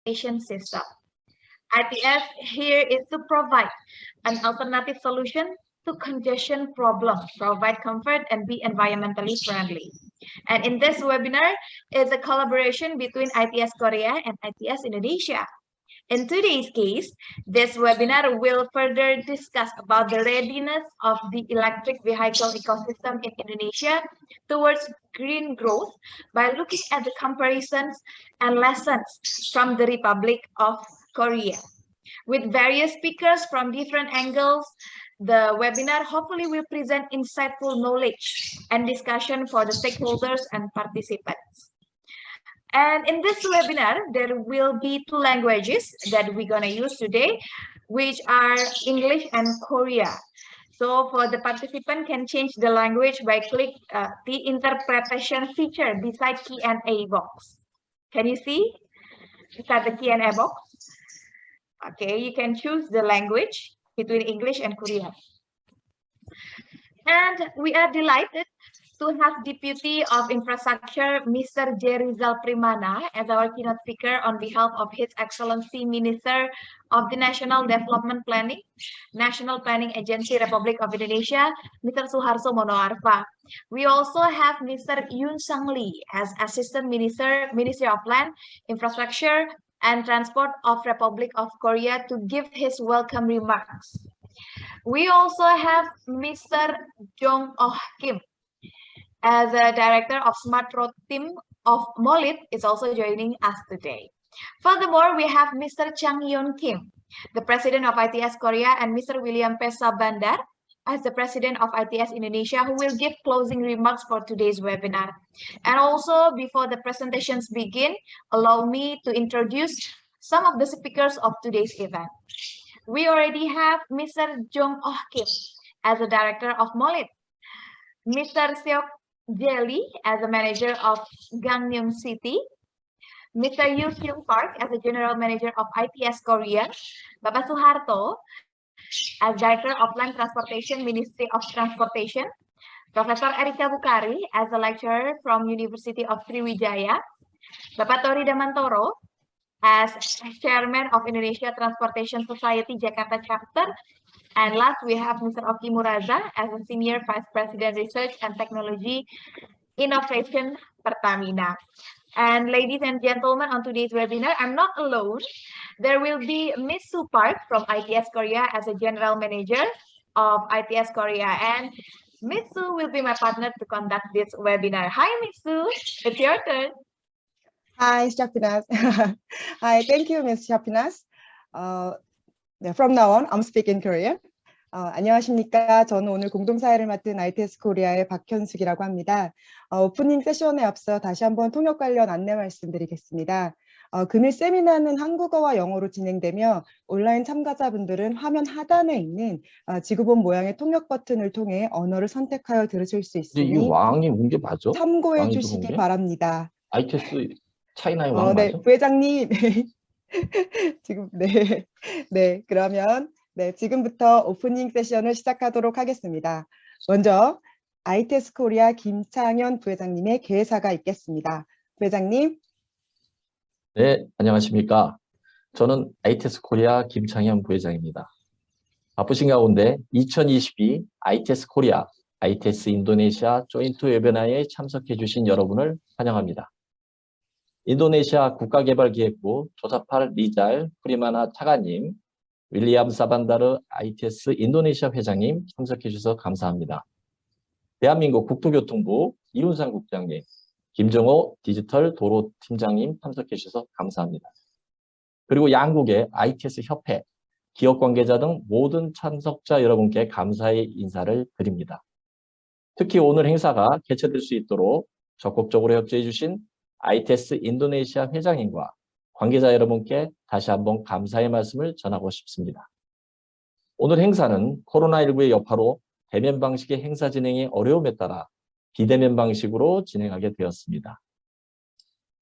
transportation system. ITS here is to provide an alternative solution to congestion problem, provide comfort, and be environmentally friendly. And in this webinar is a collaboration between ITS Korea and ITS Indonesia. In today's case, this webinar will further discuss about the readiness of the electric vehicle ecosystem in Indonesia towards green growth by looking at the comparisons and lessons from the Republic of Korea. With various speakers from different angles, the webinar hopefully will present insightful knowledge and discussion for the stakeholders and participants. And in this webinar, there will be two languages that we're going to use today, which are English and Korea. So for the participant can change the language by click the interpretation feature beside Q&A box. Can you see? Beside the Q&A box. Okay, you can choose the language between English and Korean. And we are delighted to have Deputy of Infrastructure, Mr. J. Rizal Primana, as our keynote speaker on behalf of His Excellency Minister of the National Development Planning, National Planning Agency, Republic of Indonesia, Mr. Suharso Monoarfa. We also have Mr. YoonSang as Assistant Minister, Ministry of Land, Infrastructure, and Transport of Republic of Korea to give his welcome remarks. We also have Mr. Jong Oh Kim as a Director of Smart Road Team of MOLIT is also joining us today. Furthermore, we have Mr. Chang-Yeon Kim, the President of ITS Korea, and Mr. William P. Sabandar as the President of ITS Indonesia, who will give closing remarks for today's webinar. And also, before the presentations begin, allow me to introduce some of the speakers of today's event. We already have Mr. Jong Oh Kim as the Director of MOLIT, Mr. Seok Jelly as the Manager of Gangneung City, Mr. Yoo Kyung Park as the General Manager of ITS Korea, Bapak Suharto as Director of Land Transportation, Ministry of Transportation, Professor Erika Bukhori as a lecturer from University of Sriwijaya, Bapak Tory Damantoro as Chairman of Indonesia Transportation Society Jakarta Chapter, and last we have Mr. Oki Muraza as a Senior Vice President Research and Technology Innovation Pertamina. And ladies and gentlemen, on today's webinar, I'm not alone. There will be Ms. Soo Park from ITS Korea as a General Manager of ITS Korea, and Ms. Soo will be my partner to conduct this webinar. Hi, Ms. Soo, it's your turn. Hi, Shapinas. Hi, thank you, Ms. Shapinas. From now on, I'm speaking Korean. 안녕하십니까. 저는 오늘 공동사회를 맡은 ITS 코리아의 박현숙이라고 합니다. 오프닝 세션에 앞서 다시 한번 통역 관련 안내 말씀드리겠습니다. 금일 세미나는 한국어와 영어로 진행되며 온라인 참가자분들은 화면 하단에 있는 지구본 모양의 통역 버튼을 통해 언어를 선택하여 들으실 수 있으니 이 왕이 온 게 맞아? 참고해 주시기 바랍니다. ITS 차이나의 왕 네, 맞아? 부회장님. 지금 네, 그러면 지금부터 오프닝 세션을 시작하도록 하겠습니다. 먼저 ITS 코리아 김창현 부회장님의 개사가 있겠습니다. 부회장님. 네, 안녕하십니까. 저는 ITS 코리아 김창현 부회장입니다. 바쁘신 가운데 2022 ITS 코리아, ITS 인도네시아 조인트 웨비나에 참석해 주신 여러분을 환영합니다. 인도네시아 국가개발기획부 조사팔 리잘 프리마나 차가님, 윌리엄 사반다르 ITS 인도네시아 회장님 참석해 주셔서 감사합니다. 대한민국 국토교통부 이훈상 국장님, 김정호 디지털 도로 팀장님 참석해 주셔서 감사합니다. 그리고 양국의 ITS 협회, 기업 관계자 등 모든 참석자 여러분께 감사의 인사를 드립니다. 특히 오늘 행사가 개최될 수 있도록 적극적으로 협조해 주신 ITS 인도네시아 회장님과 관계자 여러분께 다시 한번 감사의 말씀을 전하고 싶습니다. 오늘 행사는 코로나19의 여파로 대면 방식의 행사 진행의 어려움에 따라 비대면 방식으로 진행하게 되었습니다.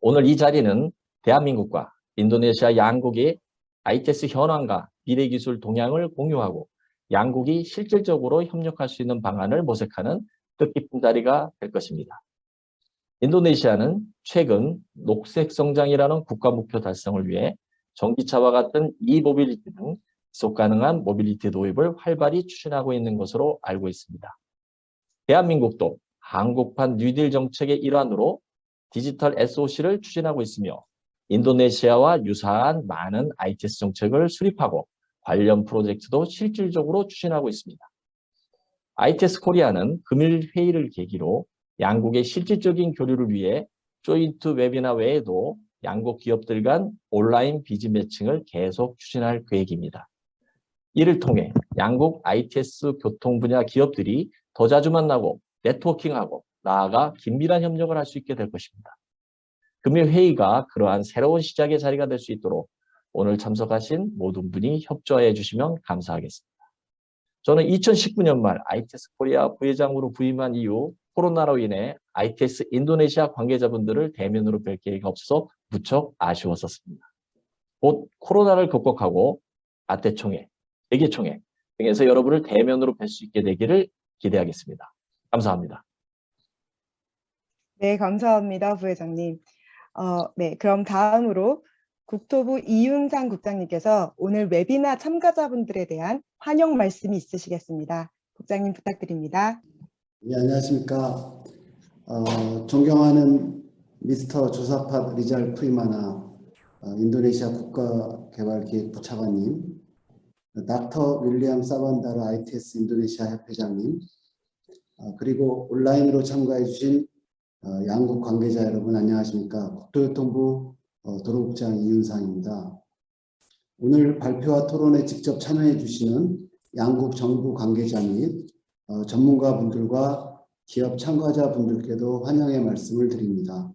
오늘 이 자리는 대한민국과 인도네시아 양국이 ITS 현황과 미래기술 동향을 공유하고 양국이 실질적으로 협력할 수 있는 방안을 모색하는 뜻깊은 자리가 될 것입니다. 인도네시아는 최근 녹색 성장이라는 국가 목표 달성을 위해 전기차와 같은 e-모빌리티 등 지속 가능한 모빌리티 도입을 활발히 추진하고 있는 것으로 알고 있습니다. 대한민국도 한국판 뉴딜 정책의 일환으로 디지털 SOC를 추진하고 있으며 인도네시아와 유사한 많은 ITS 정책을 수립하고 관련 프로젝트도 실질적으로 추진하고 있습니다. ITS 코리아는 금일 회의를 계기로 양국의 실질적인 교류를 위해 조인트 웨비나 외에도 양국 기업들 간 온라인 비즈 매칭을 계속 추진할 계획입니다. 이를 통해 양국 ITS 교통 분야 기업들이 더 자주 만나고 네트워킹하고 나아가 긴밀한 협력을 할 수 있게 될 것입니다. 금일 회의가 그러한 새로운 시작의 자리가 될 수 있도록 오늘 참석하신 모든 분이 협조해 주시면 감사하겠습니다. 저는 2019년 말 ITS 코리아 부회장으로 부임한 이후 코로나로 인해 ITS 인도네시아 관계자분들을 대면으로 뵐 기회가 없어서 무척 아쉬웠었습니다. 곧 코로나를 극복하고 아태총회, 대기총회 등에서 여러분을 대면으로 뵐 수 있게 되기를 기대하겠습니다. 감사합니다. 네, 감사합니다, 부회장님. 네, 그럼 다음으로 국토부 이윤상 국장님께서 오늘 웨비나 참가자분들에 대한 환영 말씀이 있으시겠습니다. 국장님 부탁드립니다. 네, 안녕하십니까. 존경하는 미스터 조사팟 리잘 프리마나 인도네시아 국가개발기획부 차관님, 닥터 윌리엄 사반다르 ITS 인도네시아 협회장님, 그리고 온라인으로 참가해 주신 양국 관계자 여러분 안녕하십니까. 국토교통부 도로국장 이윤상입니다. 오늘 발표와 토론에 직접 참여해 주시는 양국 정부 관계자 및 전문가분들과 기업 참가자분들께도 환영의 말씀을 드립니다.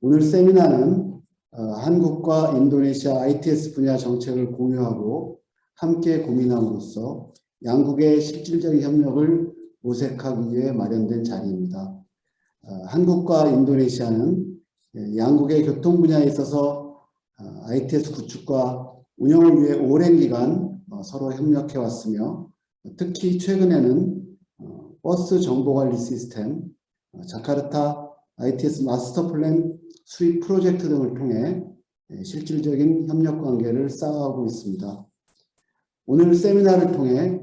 오늘 세미나는 한국과 인도네시아 ITS 분야 정책을 공유하고 함께 고민함으로써 양국의 실질적인 협력을 모색하기 위해 마련된 자리입니다. 한국과 인도네시아는 양국의 교통 분야에 있어서 ITS 구축과 운영을 위해 오랜 기간 서로 협력해 왔으며 특히 최근에는 버스 정보관리 시스템, 자카르타 ITS 마스터 플랜 수립 프로젝트 등을 통해 실질적인 협력 관계를 쌓아가고 있습니다. 오늘 세미나를 통해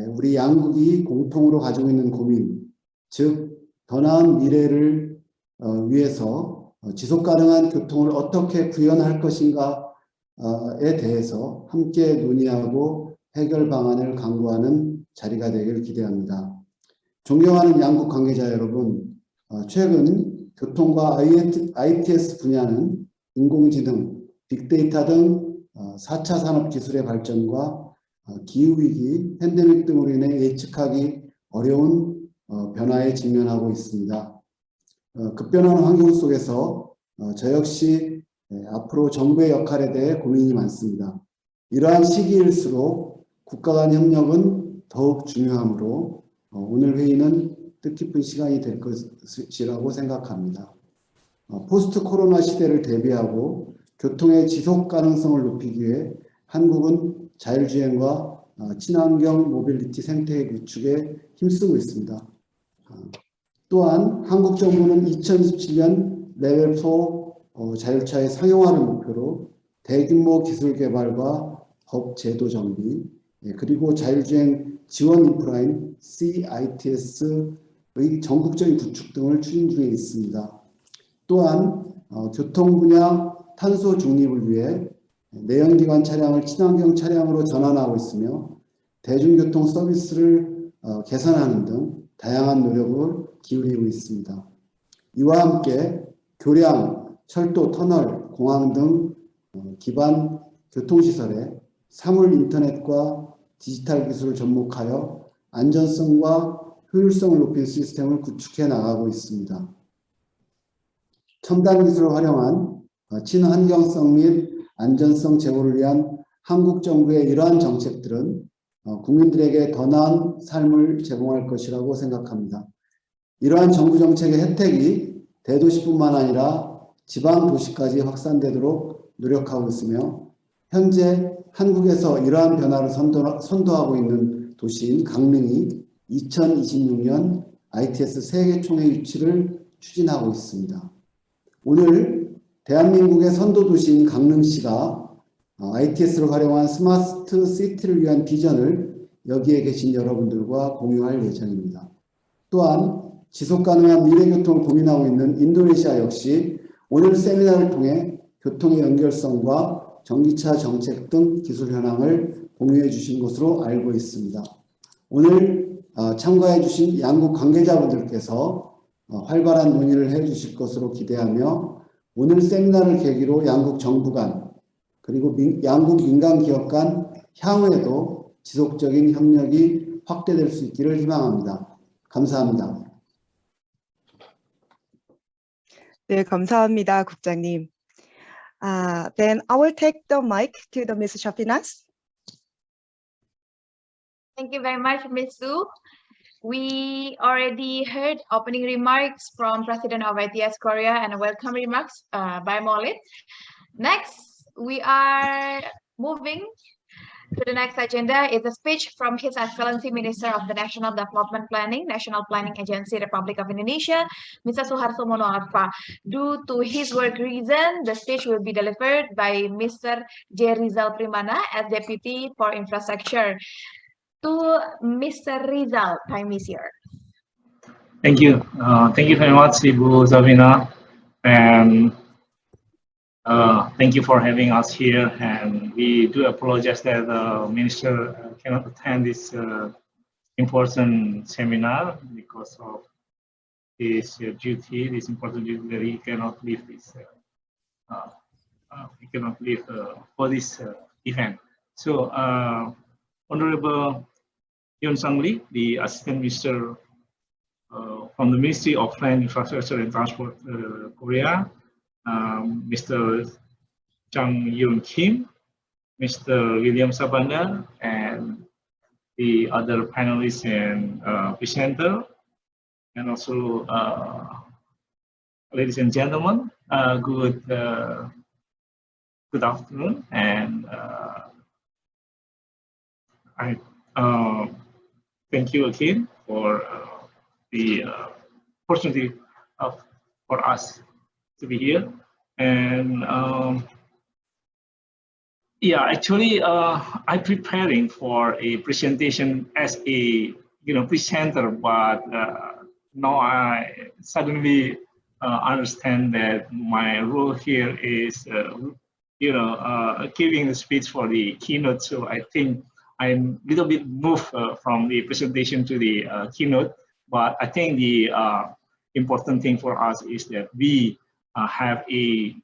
우리 양국이 공통으로 가지고 있는 고민, 즉 더 나은 미래를 위해서 지속 가능한 교통을 어떻게 구현할 것인가에 대해서 함께 논의하고 해결 방안을 강구하는 자리가 되길 기대합니다. 존경하는 양국 관계자 여러분, 최근 교통과 ITS 분야는 인공지능, 빅데이터 등 4차 산업기술의 발전과 기후위기, 팬데믹 등으로 인해 예측하기 어려운 변화에 직면하고 있습니다. 급변하는 환경 속에서 저 역시 앞으로 정부의 역할에 대해 고민이 많습니다. 이러한 시기일수록 국가 간 협력은 더욱 중요하므로 오늘 회의는 뜻깊은 시간이 될 것이라고 생각합니다. 포스트 코로나 시대를 대비하고 교통의 지속 가능성을 높이기 위해 한국은 자율주행과 친환경 모빌리티 생태계 구축에 힘쓰고 있습니다. 또한 한국 정부는 2027년 레벨 4 자율차의 상용화를 목표로 대규모 기술 개발과 법 제도 정비, 그리고 자율주행 지원 인프라인 CITS의 전국적인 구축 등을 추진 중에 있습니다. 또한 교통 분야 탄소 중립을 위해 내연기관 차량을 친환경 차량으로 전환하고 있으며 대중교통 서비스를 개선하는 등 다양한 노력을 기울이고 있습니다. 이와 함께 교량, 철도, 터널, 공항 등 기반 교통시설에 사물 인터넷과 디지털 기술을 접목하여 안전성과 효율성을 높인 시스템을 구축해 나가고 있습니다. 첨단 기술을 활용한 친환경성 및 안전성 제고를 위한 한국 정부의 이러한 정책들은 국민들에게 더 나은 삶을 제공할 것이라고 생각합니다. 이러한 정부 정책의 혜택이 대도시뿐만 아니라 지방 도시까지 확산되도록 노력하고 있으며 현재 한국에서 이러한 변화를 선도하고 있는 도시인 강릉이 2026년 ITS 세계총회 유치를 추진하고 있습니다. 오늘 대한민국의 선도 도시인 강릉시가 ITS를 활용한 스마트 시티를 위한 비전을 여기에 계신 여러분들과 공유할 예정입니다. 또한 지속 가능한 미래 교통을 고민하고 있는 인도네시아 역시 오늘 세미나를 통해 교통의 연결성과 전기차 정책 등 기술 현황을 공유해 주신 것으로 알고 있습니다. 오늘 참가해 주신 양국 관계자분들께서 활발한 논의를 해 주실 것으로 기대하며 오늘 세미나를 계기로 양국 정부 간 그리고 양국 민간 기업 간 향후에도 지속적인 협력이 확대될 수 있기를 희망합니다. 감사합니다. 네, 감사합니다, 국장님. Then I will take the mic to the Ms. Shafinas. Thank you very much, Ms. Su. We already heard opening remarks from President of ITS Korea and welcome remarks by Mollit. Next, we are moving to the next agenda is a speech from His Excellency Minister of the National Development Planning, National Planning Agency, Republic of Indonesia, Mr. Suharso Monoarfa. Due to his work reason, the speech will be delivered by Mr. J. Rizal Primana as Deputy for Infrastructure. To Mr. Rizal, time is yours. Thank you. Thank you very much, Ibu Zabina. And thank you for having us here. And we do apologize that the minister cannot attend this important seminar because of his duty, this important duty that he cannot leave this. He cannot leave for this event. So, Honorable YoonSang, the Assistant Minister from the Ministry of Land, Infrastructure and Transport, Korea, Mr. Chang-Yeon Kim, Mr. William Sabandar, and the other panelists and presenter, and also ladies and gentlemen, good afternoon, and I thank you again for the opportunity for us to be here. And yeah, actually, I'm preparing for a presentation as a presenter, but now I suddenly understand that my role here is giving the speech for the keynote. So I think I'm a little bit moved from the presentation to the keynote. But I think the important thing for us is that we have a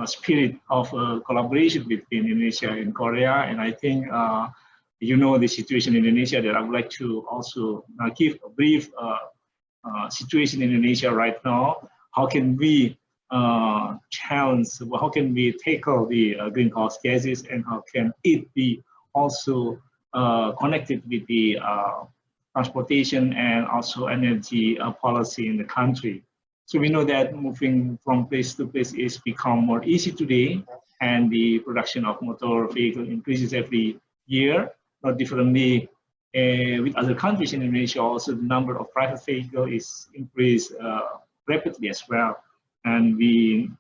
spirit of collaboration between Indonesia and Korea. And I think the situation in Indonesia, that I would like to also give a brief situation in Indonesia right now. How can we challenge? How can we tackle the greenhouse gases, and how can it be also connected with the transportation and also energy policy in the country? So we know that moving from place to place is become more easy today, and the production of motor vehicle increases every year. Not differently with other countries in Indonesia, also the number of private vehicle is increased rapidly as well. And in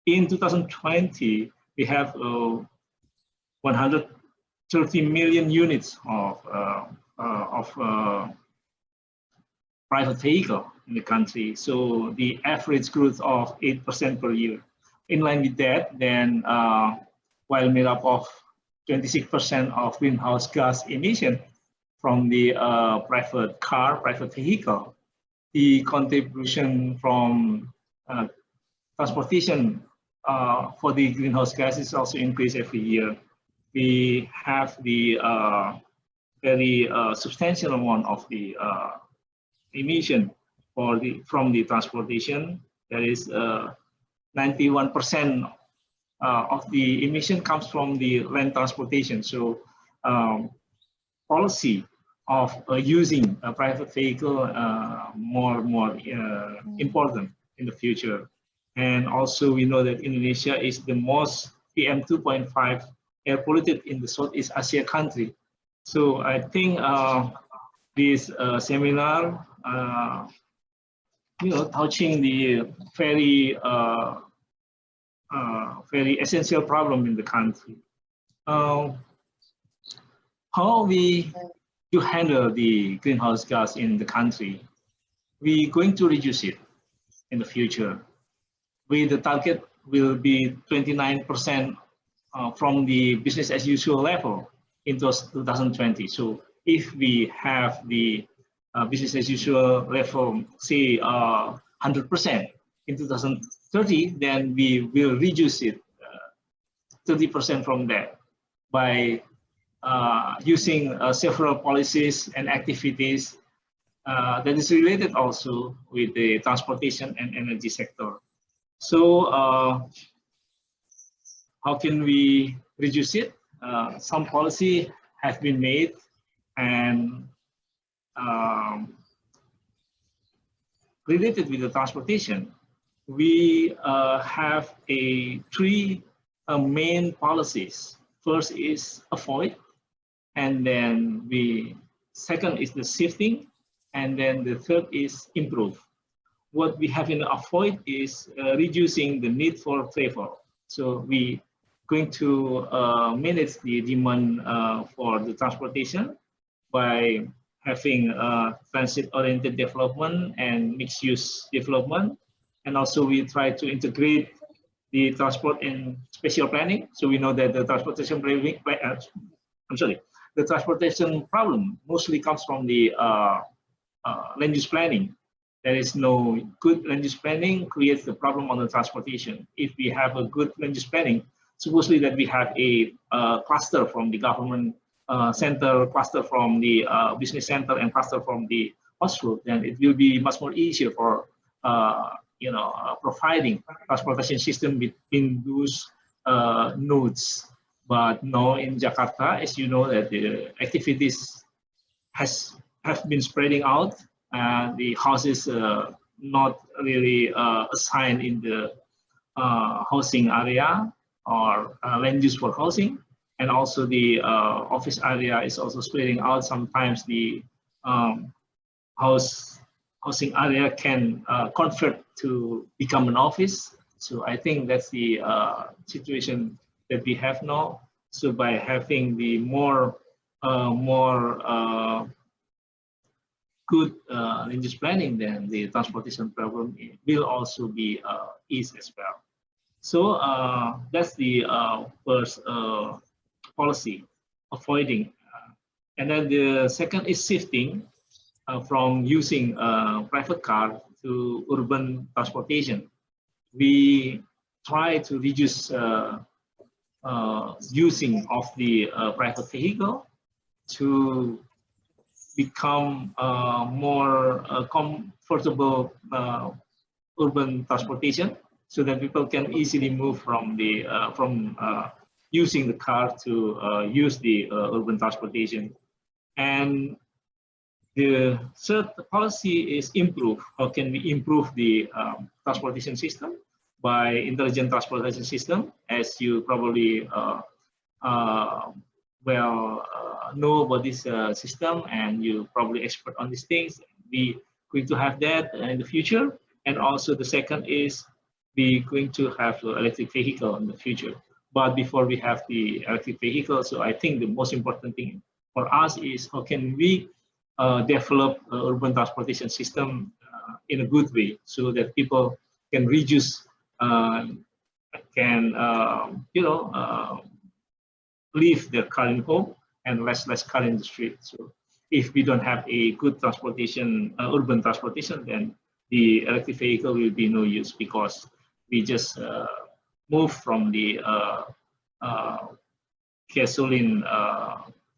2020, we have 130 million units of private vehicle in the country. So the average growth of 8% per year. In line with that, then while made up of 26% of greenhouse gas emission from the private vehicle, the contribution from transportation for the greenhouse gases also increase every year. We have the very substantial amount of the emission from the transportation. That is 91% of the emission comes from the land transportation. So policy of using a private vehicle more important in the future. And also we know that Indonesia is the most PM 2.5 air polluted in the Southeast Asia country. So I think this seminar, touching the very essential problem in the country. how we to handle the greenhouse gas in the country. We're going to reduce it in the future. With the target will be 29% from the business as usual level in 2020. So if we have the business as usual level, say 100% in 2030, then we will reduce it 30% from there by using several policies and activities that is related also with the transportation and energy sector. So how can we reduce it? Some policy have been made, and related with the transportation, we have three main policies. First is avoid, and then second is the shifting, and then the third is improve. What we have in avoid is reducing the need for travel. So we going to manage the demand for the transportation by having transit-oriented development and mixed-use development, and also we try to integrate the transport and spatial planning. So we know that the transportation the transportation problem mostly comes from the land use planning. There is no good land use planning creates the problem on the transportation. If we have a good land use planning, supposedly that we have a cluster from the government center, cluster from the business center, and cluster from the hospital, then it will be much more easier for providing transportation system between those nodes. But now in Jakarta, as you know, that the activities have been spreading out. The houses not really assigned in the housing area or land use for housing, and also the office area is also spreading out. Sometimes the housing area can convert to become an office. So I think that's the situation that we have now. So by having the more good land use planning, then the transportation problem will also be eased as well. So that's the first policy, avoiding. And then the second is shifting from using private car to urban transportation. We try to reduce using of the private vehicle to become more comfortable urban transportation, so that people can easily move from the using the car to use the urban transportation. And the third policy is improve. How can we improve the transportation system? By intelligent transportation system, as you probably know about this system, and you probably expert on these things. We going to have that in the future. And also the second is we going to have electric vehicle in the future. But before we have the electric vehicle, so I think the most important thing for us is how can we develop urban transportation system in a good way, so that people can reduce, leave their car in home and less car in the street. So if we don't have a good transportation, urban transportation, then the electric vehicle will be no use, because we just move from the gasoline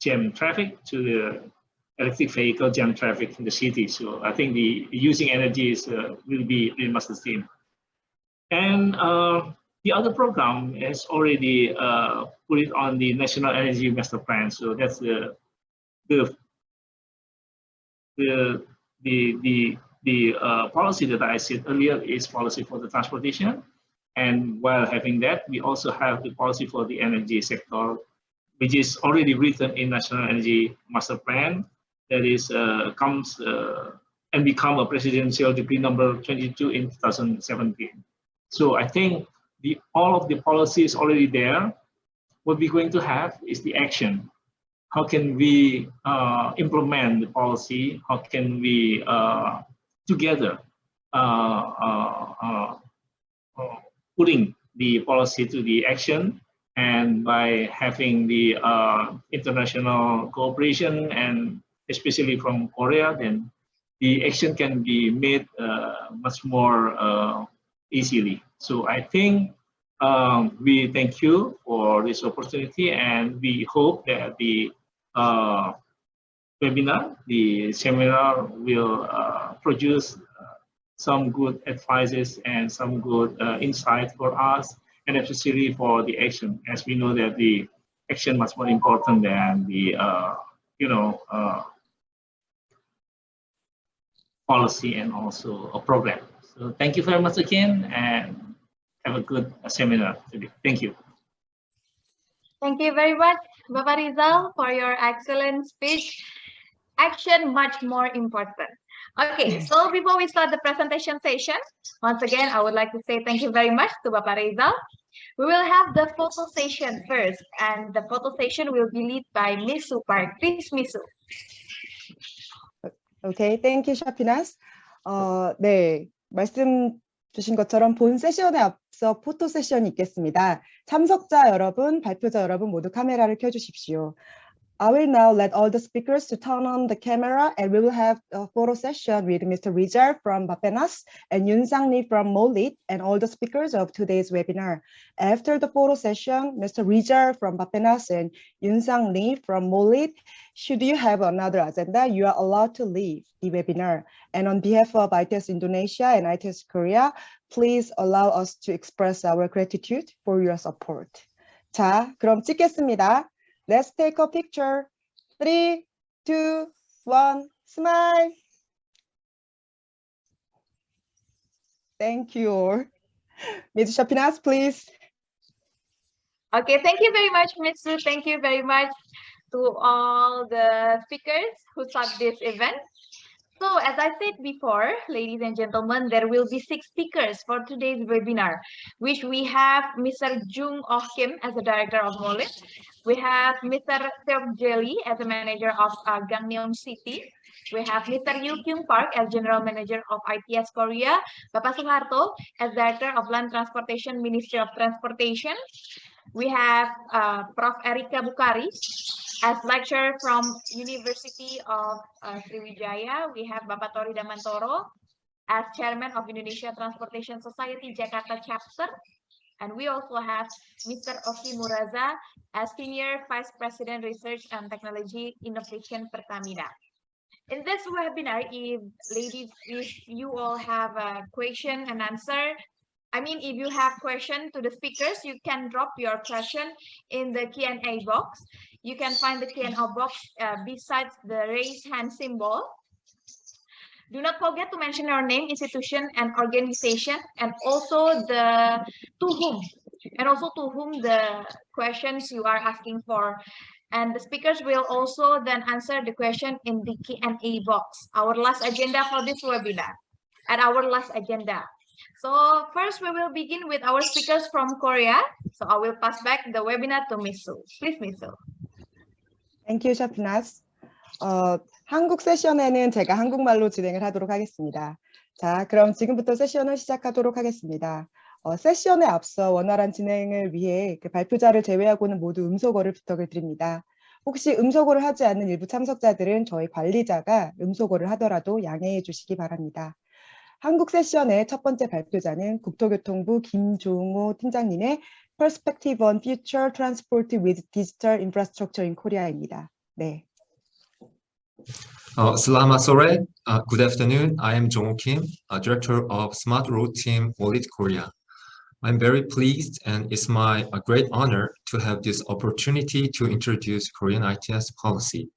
jam traffic to the electric vehicle jam traffic in the city. So I think the using energy is will be pretty much the same. And the other program has already put it on the National Energy Master Plan. So that's the policy that I said earlier is policy for the transportation. And while having that, we also have the policy for the energy sector, which is already written in National Energy Master Plan. That is comes and become a presidential decree number 22 in 2017. So I think all of the policy is already there, what we're going to have is the action. How can we implement the policy? How can we together putting the policy to the action, and by having the international cooperation, and especially from Korea, then the action can be made much more easily. So I think we thank you for this opportunity, and we hope that the webinar, the seminar will produce some good advices and some good insight for us, and especially for the action, as we know that the action much more important than the policy and also a program. So thank you very much again, and have a good seminar today. Thank you. Thank you very much, Bapak Rizal, for your excellent speech. Action much more important. Okay, so before we start the presentation session, once again, I would like to say thank you very much to Bapak Rizal. We will have the photo session first, and the photo session will be led by Miss Su Park. Please, Miss Su. Okay, thank you, 샤피나스. 네, 말씀 주신 것처럼 본 세션에 앞서 포토 세션이 있겠습니다. 참석자 여러분, 발표자 여러분 모두 카메라를 켜주십시오. I will now let all the speakers to turn on the camera, and we will have a photo session with Mr. Rizal from Bappenas and YoonSang from Molit, and all the speakers of today's webinar. After the photo session, Mr. Rizal from Bappenas and YoonSang from Molit, should you have another agenda, you are allowed to leave the webinar. And on behalf of ITS Indonesia and ITS Korea, please allow us to express our gratitude for your support. 자, 그럼 찍겠습니다. Let's take a picture. 3, 2, 1, smile. Thank you all. Ms. Shapinas, please. Okay, thank you very much, Ms. Su. Thank you very much to all the speakers who started this event. So as I said before, ladies and gentlemen, there will be 6 speakers for today's webinar, which we have Mr. Jung Oh Kim as the director of Molit. We have Mr. Seok Jelly as the manager of Gangneung City. We have Mr. Yoo Kyung Park as general manager of ITS Korea. Bapak Suharto as director of Land Transportation, Ministry of Transportation. We have Prof. Erika Bukhori as lecturer from University of Sriwijaya. We have Bapak Tory Damantoro as chairman of Indonesia Transportation Society Jakarta Chapter. And we also have Mr. Oki Muraza as Senior Vice President Research and Technology Innovation Pertamina. In this webinar, if you all have a question and answer, if you have question to the speakers, you can drop your question in the Q&A box. You can find the Q&A box besides the raise hand symbol. Do not forget to mention your name, institution, and organization, and also to whom the questions you are asking for. And the speakers will also then answer the question in the Q&A box. Our last agenda for this webinar, So first, we will begin with our speakers from Korea. So I will pass back the webinar to Miss Su. Please, Miss Su. Thank you, 샤피나스. 한국 세션에는 제가 한국말로 진행을 하도록 하겠습니다. 자, 그럼 지금부터 세션을 시작하도록 하겠습니다. 세션에 앞서 원활한 진행을 위해 발표자를 제외하고는 모두 음소거를 부탁을 드립니다. 혹시 음소거를 하지 않는 일부 참석자들은 저희 관리자가 음소거를 하더라도 양해해 주시기 바랍니다. 한국 세션의 첫 번째 발표자는 국토교통부 김종호 팀장님의 Perspective on Future Transport with Digital Infrastructure in Korea입니다. 네. Selamat sore. Good afternoon. I am Jong Kim, Director of Smart Road Team, Molit Korea. I'm very pleased, and it's my great honor to have this opportunity to introduce Korean ITS policy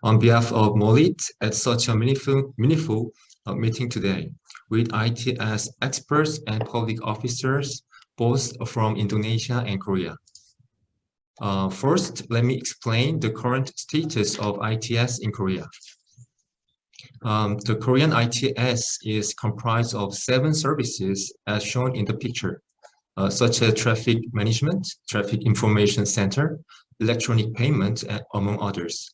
on behalf of Molit at such a meaningful meeting today with ITS experts and public officers, both from Indonesia and Korea. First, let me explain the current status of ITS in Korea. The Korean ITS is comprised of 7 services as shown in the picture. such as traffic management, traffic information center, electronic payment, among others.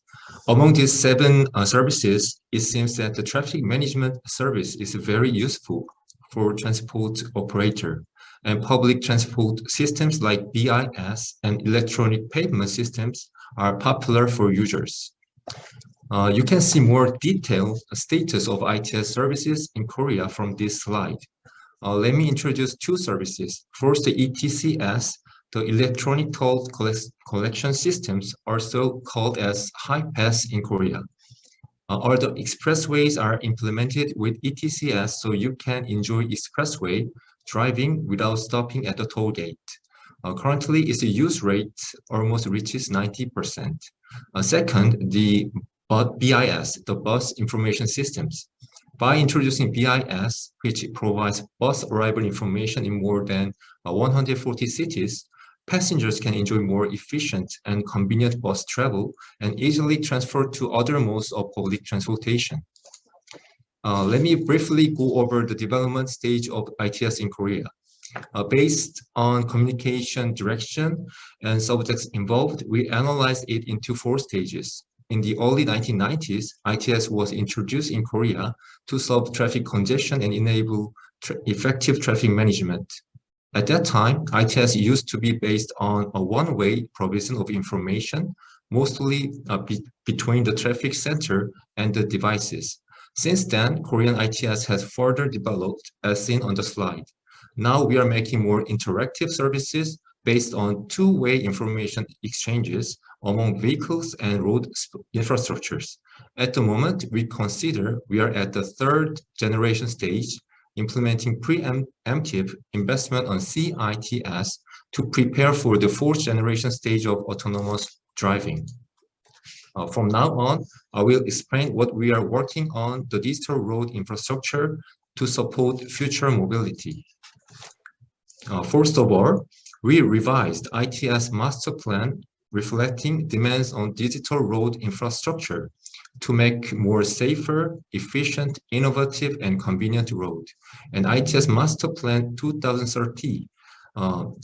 Among these 7 services, it seems that the traffic management service is very useful for transport operator, and public transport systems like BIS and electronic payment systems are popular for users. You can see more detailed status of ITS services in Korea from this slide. Let me introduce 2 services. First, the ETCS, the electronic toll collection systems, also called as high-pass in Korea. All the expressways are implemented with ETCS, so you can enjoy expressway driving without stopping at the toll gate. Currently, its use rate almost reaches 90%. Second, the BIS, the bus information systems. By introducing BIS, which provides bus arrival information in more than 140 cities, passengers can enjoy more efficient and convenient bus travel and easily transfer to other modes of public transportation. Let me briefly go over the development stage of ITS in Korea. Based on communication direction and subjects involved, we analyzed it into 4 stages. In the early 1990s, ITS was introduced in Korea to solve traffic congestion and enable effective traffic management. At that time, ITS used to be based on a one-way provision of information, mostly between the traffic center and the devices. Since then, Korean ITS has further developed, as seen on the slide. Now we are making more interactive services based on two-way information exchanges among vehicles and road infrastructures. At the moment, we consider we are at the 3rd generation stage, implementing preemptive investment on CITS to prepare for the 4th generation stage of autonomous driving. From now on, I will explain what we are working on the digital road infrastructure to support future mobility. First of all, we revised ITS master plan reflecting demands on digital road infrastructure to make more safer, efficient, innovative, and convenient road. And ITS Master Plan 2030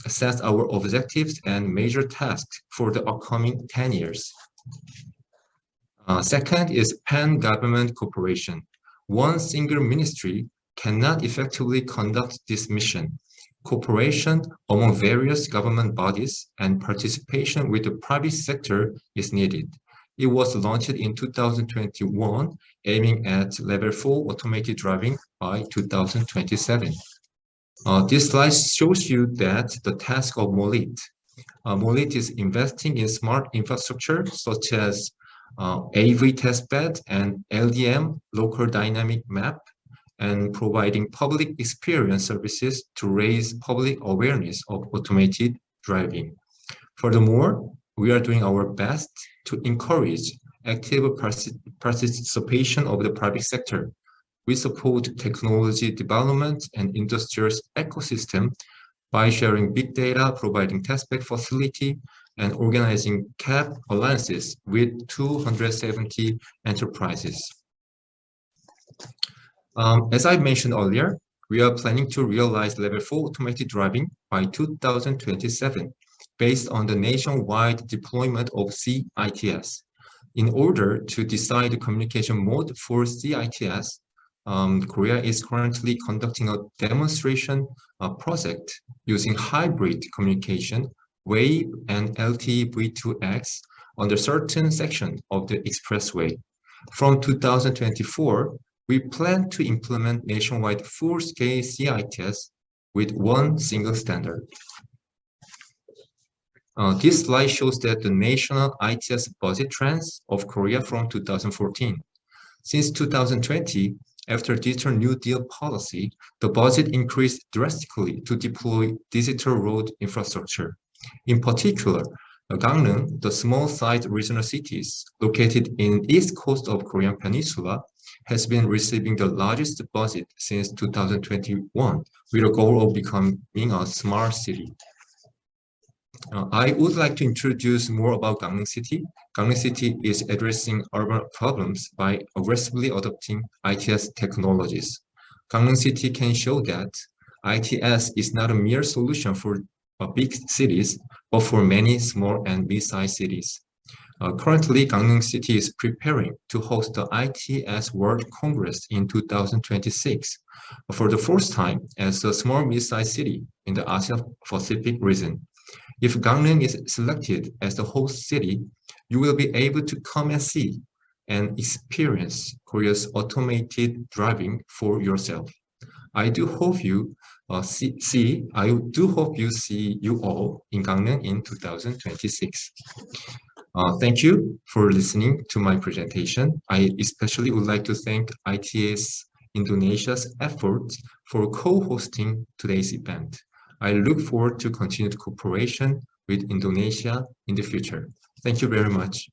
sets our objectives and major tasks for the upcoming 10 years. Second is pan-government cooperation. One single ministry cannot effectively conduct this mission. Cooperation among various government bodies and participation with the private sector is needed. It was launched in 2021, aiming at level 4 automated driving by 2027. This slide shows you that the task of MOLIT. MOLIT is investing in smart infrastructure such as AV testbed and LDM, local dynamic map, and providing public experience services to raise public awareness of automated driving. Furthermore, we are doing our best to encourage active participation of the private sector. We support technology development and industrial ecosystem by sharing big data, providing testbed facility, and organizing CAP alliances with 270 enterprises. As I mentioned earlier, we are planning to realize level 4 automated driving by 2027 based on the nationwide deployment of CITS. In order to decide the communication mode for CITS, Korea is currently conducting a demonstration project using hybrid communication, WAVE and LTE V2X under certain section of the expressway. From 2024, we plan to implement nationwide full-scale CITS with one single standard. This slide shows that the national ITS budget trends of Korea from 2014. Since 2020, after Digital New Deal policy, the budget increased drastically to deploy digital road infrastructure. In particular, Gangneung, the small-sized regional cities located in east coast of Korean Peninsula, has been receiving the largest budget since 2021, with a goal of becoming a smart city. I would like to introduce more about Gangneung City. Gangneung City is addressing urban problems by aggressively adopting ITS technologies. Gangneung City can show that ITS is not a mere solution for big cities, but for many small and mid-sized cities. Currently, Gangneung City is preparing to host the ITS World Congress in 2026 for the first time as a small mid-sized city in the Asia-Pacific region. If Gangneung is selected as the host city, you will be able to come and see and experience Korea's automated driving for yourself. I do hope you see you all in Gangneung in 2026. Thank you for listening to my presentation. I especially would like to thank ITS Indonesia's efforts for co-hosting today's event. I look forward to continued cooperation with Indonesia in the future. Thank you very much.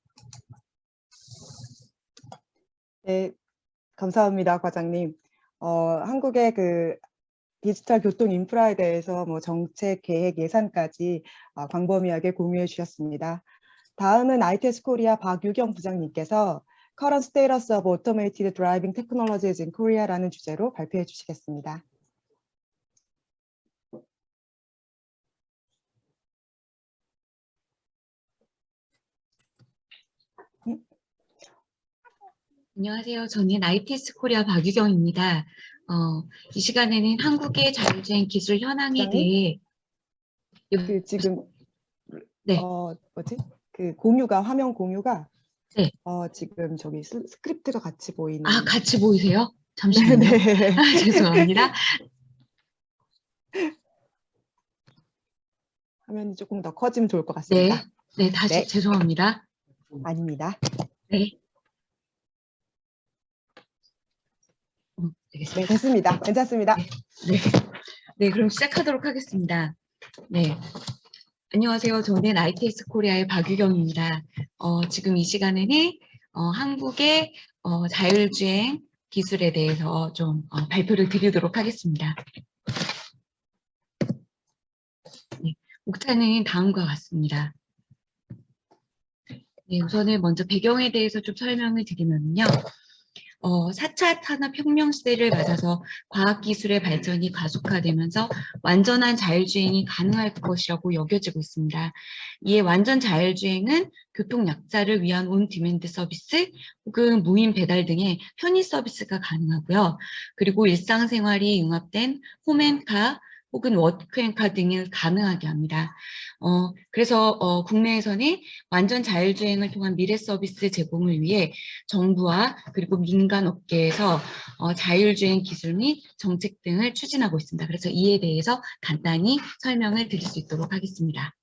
네, 감사합니다, 과장님. 한국의 그 디지털 교통 인프라에 대해서 뭐 정책, 계획, 예산까지 광범위하게 공유해 주셨습니다. 다음은 ITS 코리아 박유경 부장님께서 Current Status of Automated Driving Technologies in Korea라는 주제로 발표해 주시겠습니다. 안녕하세요. 저는 ITS 코리아 박유경입니다. 이 시간에는 한국의 자율주행 기술 현황에 대해 지금 네. 그 공유가 화면 공유가 네. 지금 저기 스크립트가 같이 보이는. 아, 같이 보이세요? 잠시만요. 네. 죄송합니다. 화면이 조금 더 커지면 좋을 것 같습니다. 네, 다시 네. 죄송합니다. 아닙니다. 네. 네, 됐습니다. 괜찮습니다. 네, 그럼 시작하도록 하겠습니다. 네. 안녕하세요. 저는 ITS 코리아의 박유경입니다. 지금 이 시간에는 한국의 자율주행 기술에 대해서 좀 발표를 드리도록 하겠습니다. 네, 목차는 다음과 같습니다. 네, 우선은 먼저 배경에 대해서 좀 설명을 드리면요. 4차 산업혁명 시대를 맞아서 과학기술의 발전이 가속화되면서 완전한 자율주행이 가능할 것이라고 여겨지고 있습니다. 이에 완전 자율주행은 교통 약자를 위한 온디맨드 서비스 혹은 무인 배달 등의 편의 서비스가 가능하고요. 그리고 일상생활이 융합된 홈앤카 혹은 워크앤카 등을 가능하게 합니다. 그래서 국내에서는 완전 자율주행을 통한 미래 서비스 제공을 위해 정부와 그리고 민간 업계에서 자율주행 기술 및 정책 등을 추진하고 있습니다. 그래서 이에 대해서 간단히 설명을 드릴 수 있도록 하겠습니다.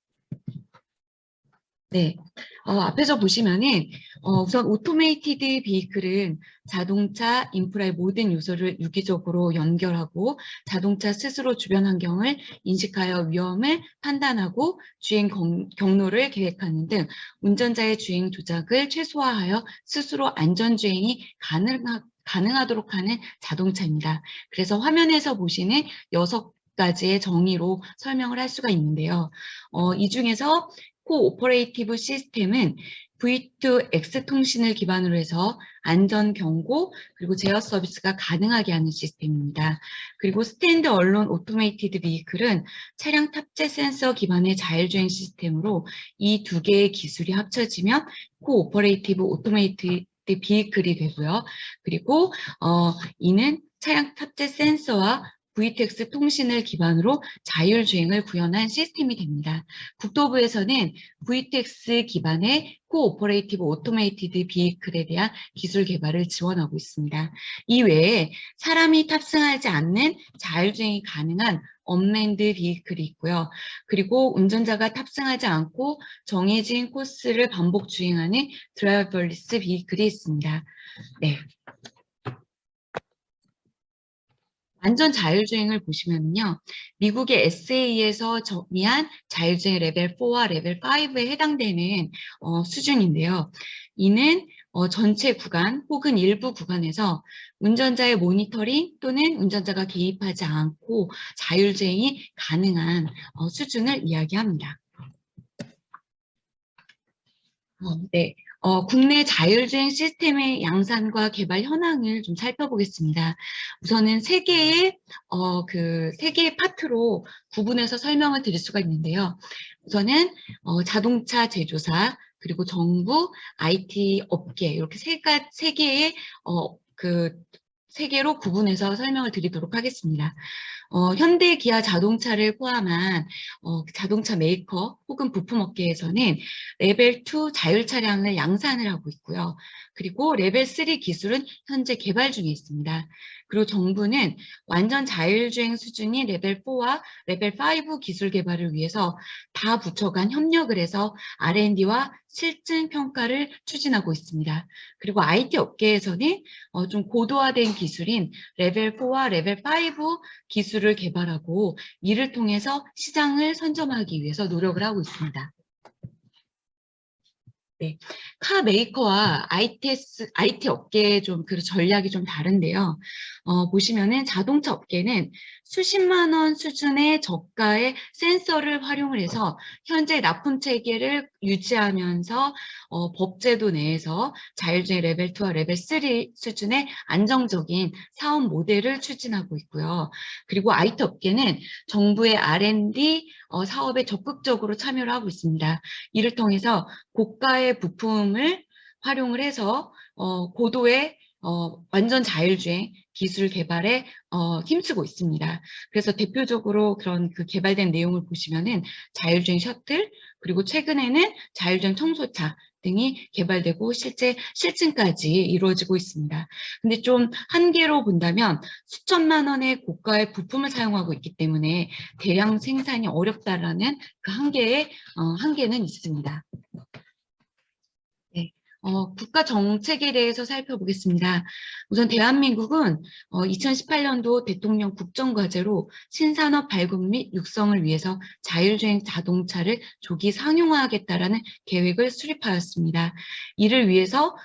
네, 앞에서 보시면은 우선 오토메이티드 비이클은 자동차 인프라의 모든 요소를 유기적으로 연결하고 자동차 스스로 주변 환경을 인식하여 위험을 판단하고 주행 경로를 계획하는 등 운전자의 주행 조작을 최소화하여 스스로 안전주행이 가능하도록 하는 자동차입니다. 그래서 화면에서 보시는 6가지의 정의로 설명을 할 수가 있는데요. 이 중에서 코오퍼레이티브 시스템은 V2X 통신을 기반으로 해서 안전 경고 그리고 제어 서비스가 가능하게 하는 시스템입니다. 그리고 스탠드 얼론 오토메이티드 비이클은 차량 탑재 센서 기반의 자율주행 시스템으로 이 두 개의 기술이 합쳐지면 코오퍼레이티브 오토메이티드 비이클이 되고요. 그리고 이는 차량 탑재 센서와 V2X 통신을 기반으로 자율주행을 구현한 시스템이 됩니다. 국토부에서는 V2X 기반의 코오퍼레이티브 오토메이티드 비이클에 대한 기술 개발을 지원하고 있습니다. 이외에 사람이 탑승하지 않는 자율주행이 가능한 언맨드 비이클이 있고요. 그리고 운전자가 탑승하지 않고 정해진 코스를 반복 주행하는 드라이버리스 비이클이 있습니다. 네. 완전 자율주행을 보시면요. 미국의 SA에서 정의한 자율주행 레벨 4와 레벨 5에 해당되는 수준인데요. 이는 전체 구간 혹은 일부 구간에서 운전자의 모니터링 또는 운전자가 개입하지 않고 자율주행이 가능한 수준을 이야기합니다. 네. 국내 자율주행 시스템의 양산과 개발 현황을 좀 살펴보겠습니다. 우선은 세 개의 파트로 구분해서 설명을 드릴 수가 있는데요. 우선은 자동차 제조사, 그리고 정부, IT 업계 이렇게 세 개로 구분해서 설명을 드리도록 하겠습니다. 현대, 기아 자동차를 포함한 자동차 메이커 혹은 부품업계에서는 레벨 2 자율 차량을 양산을 하고 있고요. 그리고 레벨 3 기술은 현재 개발 중에 있습니다. 그리고 정부는 완전 자율주행 수준인 레벨 4와 레벨 5 기술 개발을 위해서 다 부처 간 협력을 해서 R&D와 실증 평가를 추진하고 있습니다. 그리고 IT 업계에서는 좀 고도화된 기술인 레벨 4와 레벨 5 기술을 개발하고 이를 통해서 시장을 선점하기 위해서 노력을 하고 있습니다. 네, 카 메이커와 IT 업계의 그 전략이 좀 다른데요. 보시면은 자동차 업계는 수십만 원 수준의 저가의 센서를 활용을 해서 현재 납품 체계를 유지하면서 법제도 내에서 자율주행 레벨 2와 레벨 3 수준의 안정적인 사업 모델을 추진하고 있고요. 그리고 IT 업계는 정부의 R&D 사업에 적극적으로 참여를 하고 있습니다. 이를 통해서 고가의 부품을 활용을 해서 고도의 완전 자율주행 기술 개발에 힘쓰고 있습니다. 그래서 대표적으로 그런 개발된 내용을 보시면은 자율주행 셔틀, 그리고 최근에는 자율주행 청소차 등이 개발되고 실제 실증까지 이루어지고 있습니다. 근데 좀 한계로 본다면 수천만 원의 고가의 부품을 사용하고 있기 때문에 대량 생산이 어렵다라는 그 한계는 있습니다. 네. 국가 정책에 대해서 살펴보겠습니다. 우선 대한민국은 2018년도 대통령 국정과제로 신산업 발굴 및 육성을 위해서 자율주행 자동차를 조기 상용화하겠다라는 계획을 수립하였습니다. 이를 위해서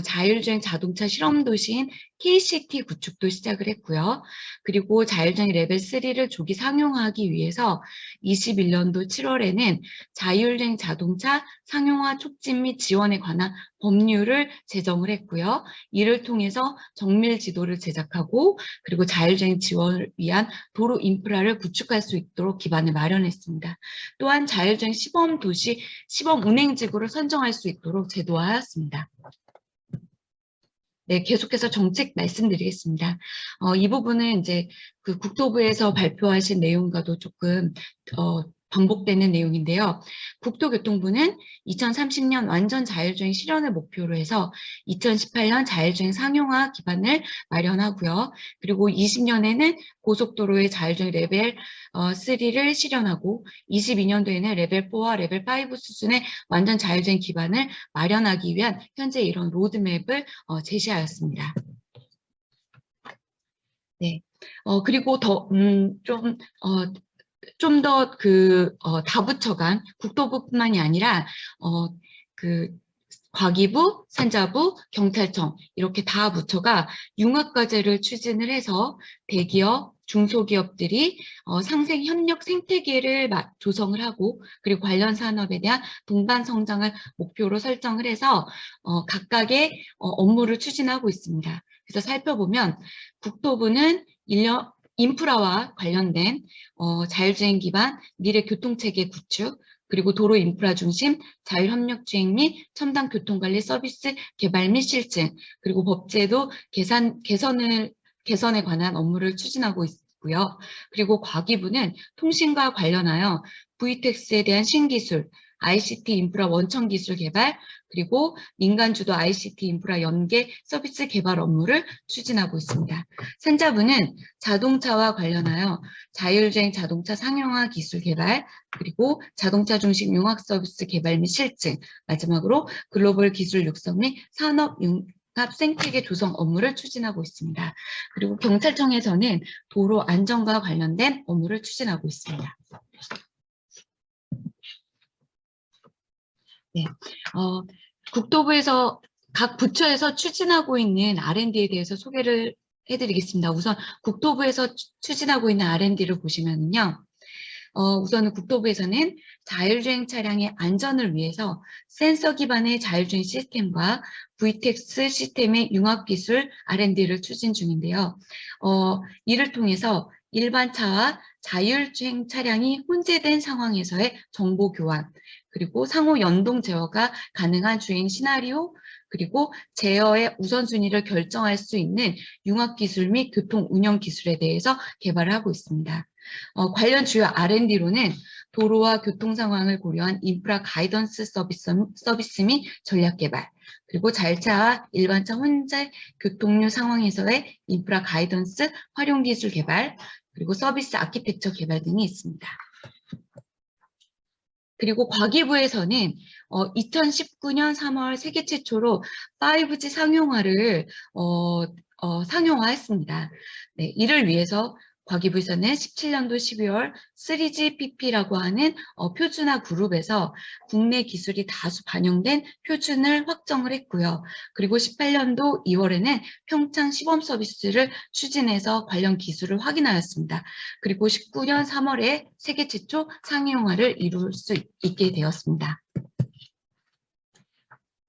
자율주행 자동차 실험도시인 KCT 구축도 시작을 했고요. 그리고 자율주행 레벨 3를 조기 상용화하기 위해서 21년도 7월에는 자율주행 자동차 상용화 촉진 및 지원에 관한 법률을 제정을 했고요. 이를 통해서 정밀 지도를 제작하고 그리고 자율주행 지원을 위한 도로 인프라를 구축할 수 있도록 기반을 마련했습니다. 또한 자율주행 시범 도시, 시범 운행지구를 선정할 수 있도록 제도화하였습니다. 네, 계속해서 정책 말씀드리겠습니다. 이 부분은 이제 그 국토부에서 발표하신 내용과도 조금 반복되는 내용인데요. 국토교통부는 2030년 완전 자율주행 실현을 목표로 해서 2018년 자율주행 상용화 기반을 마련하고요. 그리고 20년에는 고속도로의 자율주행 레벨 3를 실현하고 22년도에는 레벨 4와 레벨 5 수준의 완전 자율주행 기반을 마련하기 위한 현재 이런 로드맵을 제시하였습니다. 네. 그리고 좀 더 다 붙여간 국토부뿐만이 아니라 과기부, 산자부, 경찰청 이렇게 다 붙여가 융합과제를 추진을 해서 대기업, 중소기업들이 상생 협력 생태계를 조성을 하고 그리고 관련 산업에 대한 동반 성장을 목표로 설정을 해서 각각의 업무를 추진하고 있습니다. 그래서 살펴보면 국토부는 인프라와 관련된 자율주행 기반 미래 교통체계 구축, 그리고 도로 인프라 중심 자율협력주행 및 첨단 교통관리 서비스 개발 및 실증, 그리고 법제도 개선에 관한 업무를 추진하고 있고요. 그리고 과기부는 통신과 관련하여 VTX에 대한 신기술, ICT 인프라 원천 기술 개발, 그리고 민간 주도 ICT 인프라 연계 서비스 개발 업무를 추진하고 있습니다. 산자부는 자동차와 관련하여 자율주행 자동차 상용화 기술 개발, 그리고 자동차 중심 융합 서비스 개발 및 실증, 마지막으로 글로벌 기술 육성 및 산업 융합 생태계 조성 업무를 추진하고 있습니다. 그리고 경찰청에서는 도로 안전과 관련된 업무를 추진하고 있습니다. 네, 국토부에서 각 부처에서 추진하고 있는 R&D에 대해서 소개를 해드리겠습니다. 우선 국토부에서 추진하고 있는 R&D를 보시면요. 우선은 국토부에서는 자율주행 차량의 안전을 위해서 센서 기반의 자율주행 시스템과 VTX 시스템의 융합기술 R&D를 추진 중인데요. 이를 통해서 일반 차와 자율주행 차량이 혼재된 상황에서의 정보 교환, 그리고 상호 연동 제어가 가능한 주행 시나리오, 그리고 제어의 우선순위를 결정할 수 있는 융합기술 및 교통 운영 기술에 대해서 개발을 하고 있습니다. 관련 주요 R&D로는 도로와 교통 상황을 고려한 인프라 가이던스 서비스 및 전략 개발, 그리고 자율차와 일반차 혼재 교통류 상황에서의 인프라 가이던스 활용 기술 개발, 그리고 서비스 아키텍처 개발 등이 있습니다. 그리고 과기부에서는 2019년 3월 세계 최초로 5G 상용화를 상용화했습니다. 네, 이를 위해서 과기부에서는 17년도 12월 3GPP라고 하는 표준화 그룹에서 국내 기술이 다수 반영된 표준을 확정을 했고요. 그리고 18년도 2월에는 평창 시범 서비스를 추진해서 관련 기술을 확인하였습니다. 그리고 19년 3월에 세계 최초 상용화를 이룰 수 있게 되었습니다.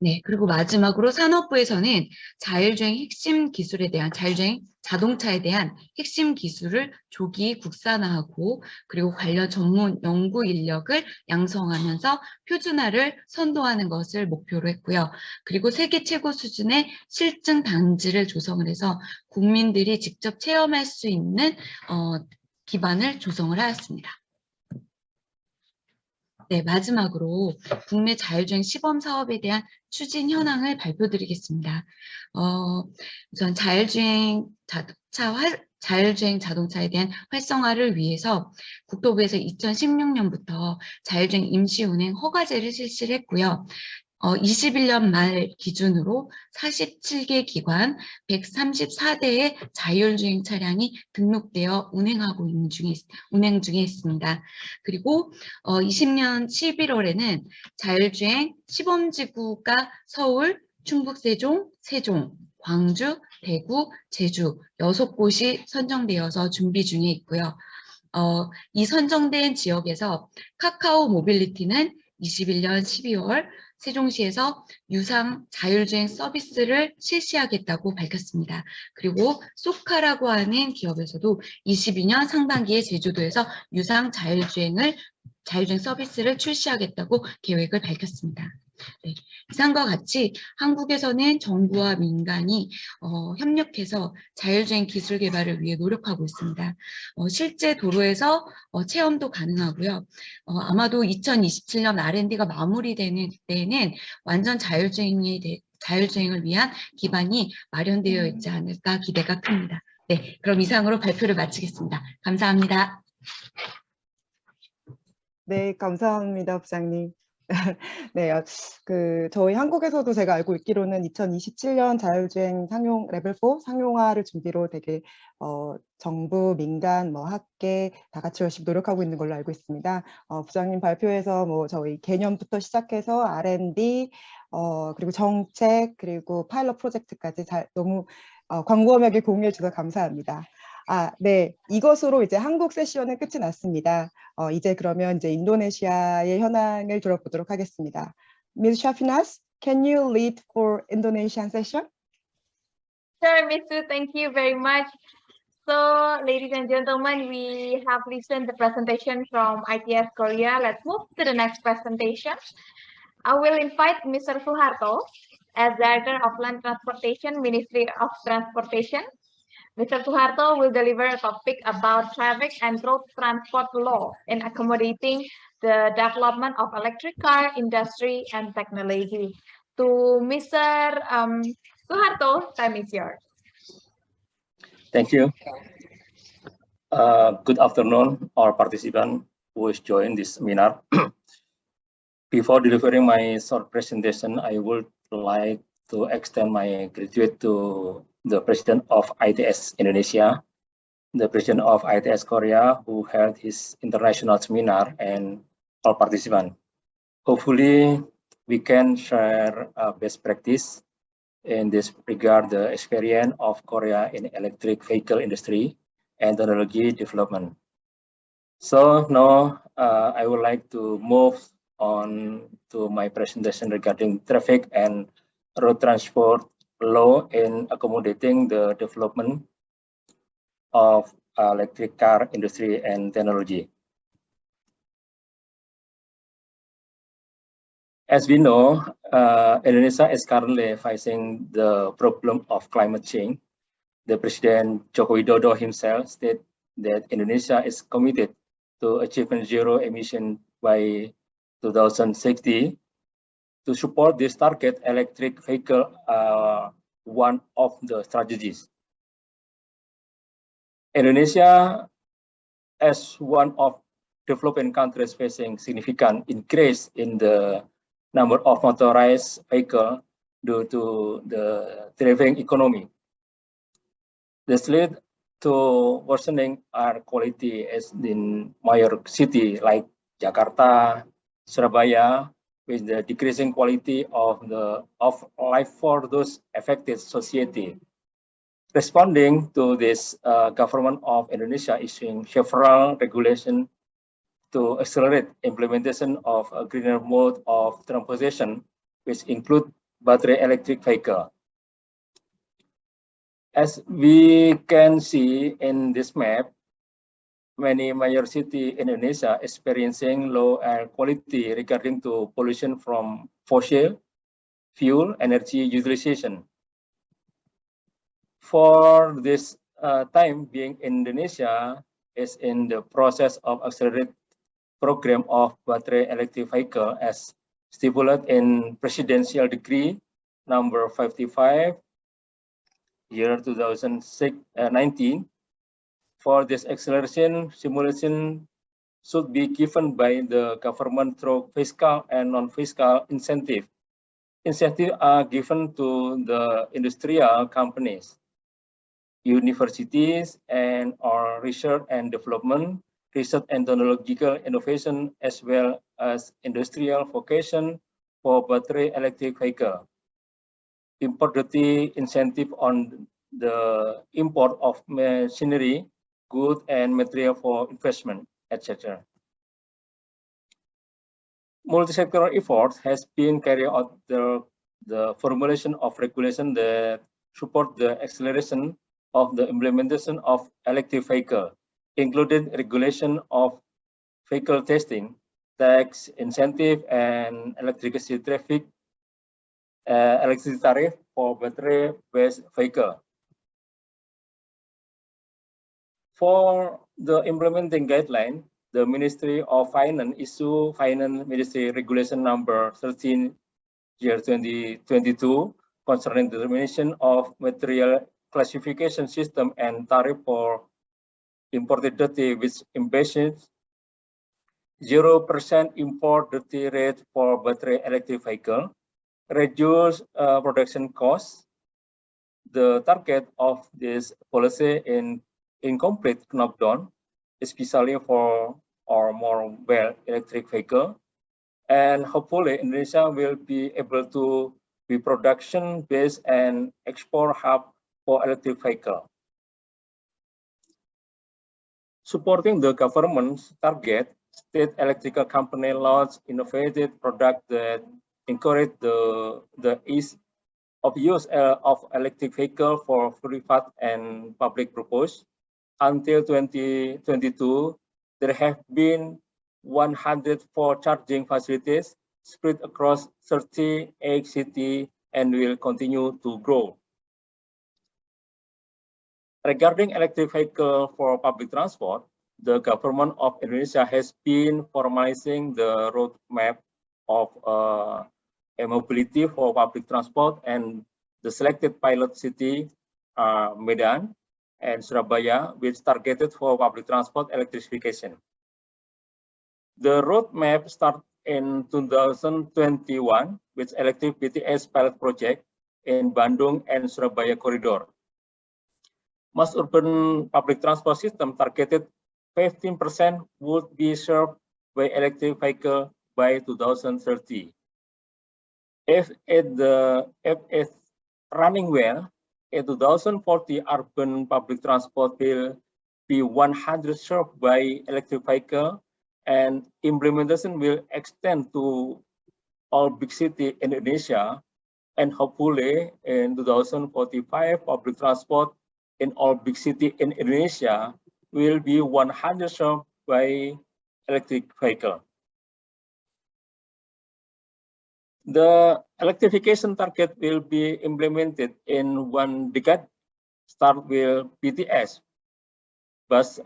네, 그리고 마지막으로 산업부에서는 자율주행 핵심 기술에 대한 자율주행 자동차에 대한 핵심 기술을 조기 국산화하고 그리고 관련 전문 연구 인력을 양성하면서 표준화를 선도하는 것을 목표로 했고요. 그리고 세계 최고 수준의 실증 단지를 조성을 해서 국민들이 직접 체험할 수 있는 기반을 조성을 하였습니다. 네, 마지막으로 국내 자율주행 시범 사업에 대한 추진 현황을 발표드리겠습니다. 우선 자율주행 자동차에 대한 활성화를 위해서 국토부에서 2016년부터 자율주행 임시운행 허가제를 실시를 했고요. 21년 말 기준으로 47개 기관 134대의 자율주행 차량이 등록되어 운행 중에 있습니다. 그리고 20년 11월에는 자율주행 시범지구가 서울, 충북 세종, 광주, 대구, 제주 6곳이 선정되어서 준비 중에 있고요. 이 선정된 지역에서 카카오 모빌리티는 21년 12월 세종시에서 유상 자율주행 서비스를 실시하겠다고 밝혔습니다. 그리고 소카라고 하는 기업에서도 22년 상반기에 제주도에서 유상 자율주행 서비스를 출시하겠다고 계획을 밝혔습니다. 네, 이상과 같이 한국에서는 정부와 민간이 협력해서 자율주행 기술 개발을 위해 노력하고 있습니다. 실제 도로에서 체험도 가능하고요. 아마도 2027년 R&D가 마무리되는 때에는 완전 자율주행을 위한 기반이 마련되어 있지 않을까 기대가 큽니다. 네, 그럼 이상으로 발표를 마치겠습니다. 감사합니다. 네, 감사합니다, 부장님. 네, 저희 한국에서도 제가 알고 있기로는 2027년 자율주행 레벨 4 상용화를 준비로 되게 정부, 민간, 학계 다 같이 열심히 노력하고 있는 걸로 알고 있습니다. 부장님 발표에서 저희 개념부터 시작해서 R&D, 그리고 정책, 그리고 파일럿 프로젝트까지 너무 광범위하게 공유해 주셔서 감사합니다. 네, 이것으로 이제 한국 세션은 끝이 났습니다. 이제 그러면 이제 인도네시아의 현황을 들어보도록 하겠습니다. Ms. Shafinas, can you lead for Indonesian session? Sure, Ms. Su, thank you very much. So, ladies and gentlemen, we have listened to the presentation from ITS Korea. Let's move to the next presentation. I will invite Mr. Suharto, as Director of Land Transportation, Ministry of Transportation. Mr. Suharto will deliver a topic about traffic and road transport law in accommodating the development of electric car industry and technology. To Mr. Suharto, time is yours. Thank you. Good afternoon, all participants who has joined this seminar. Before delivering my short presentation, I would like to extend my gratitude to the President of ITS Indonesia, the President of ITS Korea, who held his international seminar, and all participants. Hopefully, we can share best practice in this regard, the experience of Korea in electric vehicle industry and technology development. So now I would like to move on to my presentation regarding traffic and road transport law in accommodating the development of electric car industry and technology. As we know, Indonesia is currently facing the problem of climate change. The President Joko Widodo himself stated that Indonesia is committed to achieving zero emission by 2060. To support this target, electric vehicle are one of the strategies. Indonesia, as one of developing countries facing significant increase in the number of motorized vehicles due to the thriving economy. This led to worsening air quality as in major city like Jakarta, Surabaya, with the decreasing quality of life for those affected society. Responding to this, government of Indonesia issuing several regulations to accelerate implementation of a greener mode of transportation, which include battery electric vehicle. As we can see in this map, many major cities in Indonesia experiencing low air quality regarding to pollution from fossil fuel energy utilization. For this time being, Indonesia is in the process of accelerated program of battery electric vehicle as stipulated in Presidential Decree number 55 year 2019. For this acceleration, simulation should be given by the government through fiscal and non-fiscal incentive. Incentives are given to the industrial companies, universities, and our research and development, research and technological innovation, as well as industrial vocation for battery electric vehicle. Import duty incentive on the import of machinery, goods, and material for investment, etc. Multi-sectoral efforts has been carried out the formulation of regulation that support the acceleration of the implementation of electric vehicle, including regulation of vehicle testing, tax incentive, and electricity traffic, electricity tariff for battery-based vehicle. For the implementing guideline, the Ministry of Finance issue Finance Ministry Regulation number 13 year 2022 concerning the determination of material classification system and tariff for imported duty, which envisions 0% import duty rate for battery electric vehicle, reduce production costs. The target of this policy in incomplete knockdown, especially for our more well electric vehicle, and hopefully Indonesia will be able to be production based and export hub for electric vehicle. Supporting the government's target, state electrical company launched innovative product that encourage the ease of use of electric vehicle for private and public purpose. Until 2022, there have been 104 charging facilities spread across 38 cities and will continue to grow. Regarding electric vehicle for public transport, the government of Indonesia has been formalizing the roadmap of mobility for public transport, and the selected pilot city are Medan and Surabaya, which targeted for public transport electrification. The roadmap started in 2021 with electric BTS pilot project in Bandung and Surabaya corridor. Mass urban public transport system targeted 15% would be served by electric vehicle by 2030. If it's running well, in 2040, urban public transport will be 100 served by electric vehicle, and implementation will extend to all big cities in Indonesia, and hopefully in 2045, public transport in all big cities in Indonesia will be 100 served by electric vehicle. The electrification target will be implemented in 1 decade, start with BTS, bus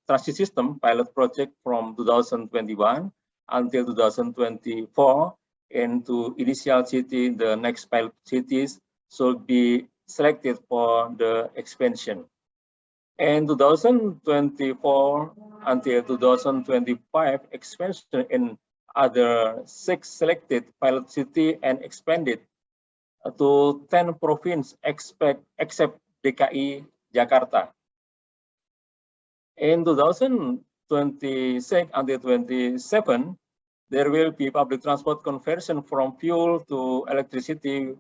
transit system pilot project from 2021 until 2024. Into initial city, the next pilot cities should be selected for the expansion. In 2024 until 2025, expansion in other 6 selected pilot city and expanded to 10 provinces except DKI Jakarta. In 2026 until 27, there will be public transport conversion from fuel to electricity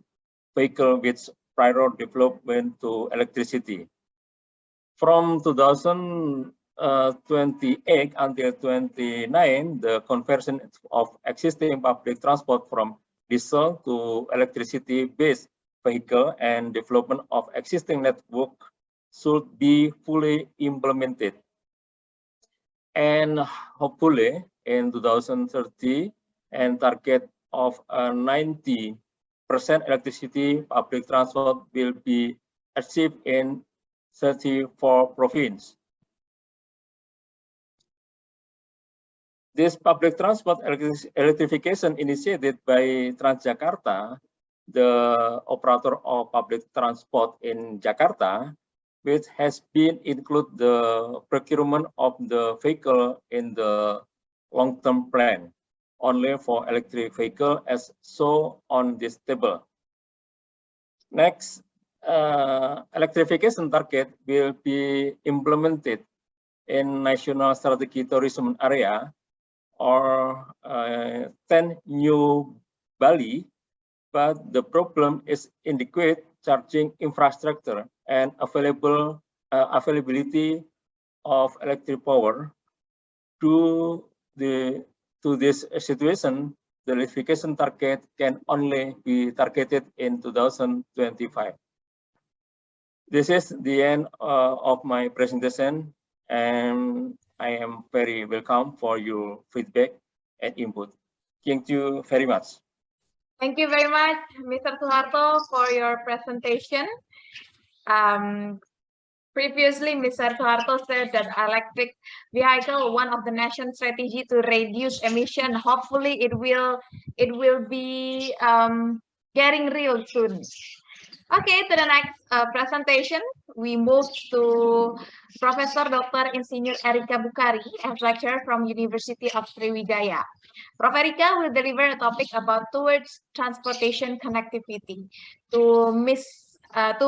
vehicle with prior development to electricity. From 2028 until 29, the conversion of existing public transport from diesel to electricity-based vehicle and development of existing network should be fully implemented. And hopefully in 2030, and target of 90% electricity public transport will be achieved in 34 provinces. This public transport electrification initiated by Transjakarta, the operator of public transport in Jakarta, which has been include the procurement of the vehicle in the long-term plan, only for electric vehicle as shown on this table. Next, electrification target will be implemented in National Strategic Tourism Area or 10 new Bali, but the problem is inadequate charging infrastructure and availability of electric power. To this situation, the electrification target can only be targeted in 2025. This is the end of my presentation, and I am very welcome for your feedback and input. Thank you very much. Thank you very much, Mr. Suharto, for your presentation. Previously, Mr. Suharto said that electric vehicle, one of the nation's strategy to reduce emission. Hopefully, it will be getting real soon. Okay, to the next presentation, we move to Professor Dr. Insinyur Erika Bukhori as lecturer from University of Sriwijaya. Prof. Erika will deliver a topic about towards transportation connectivity. To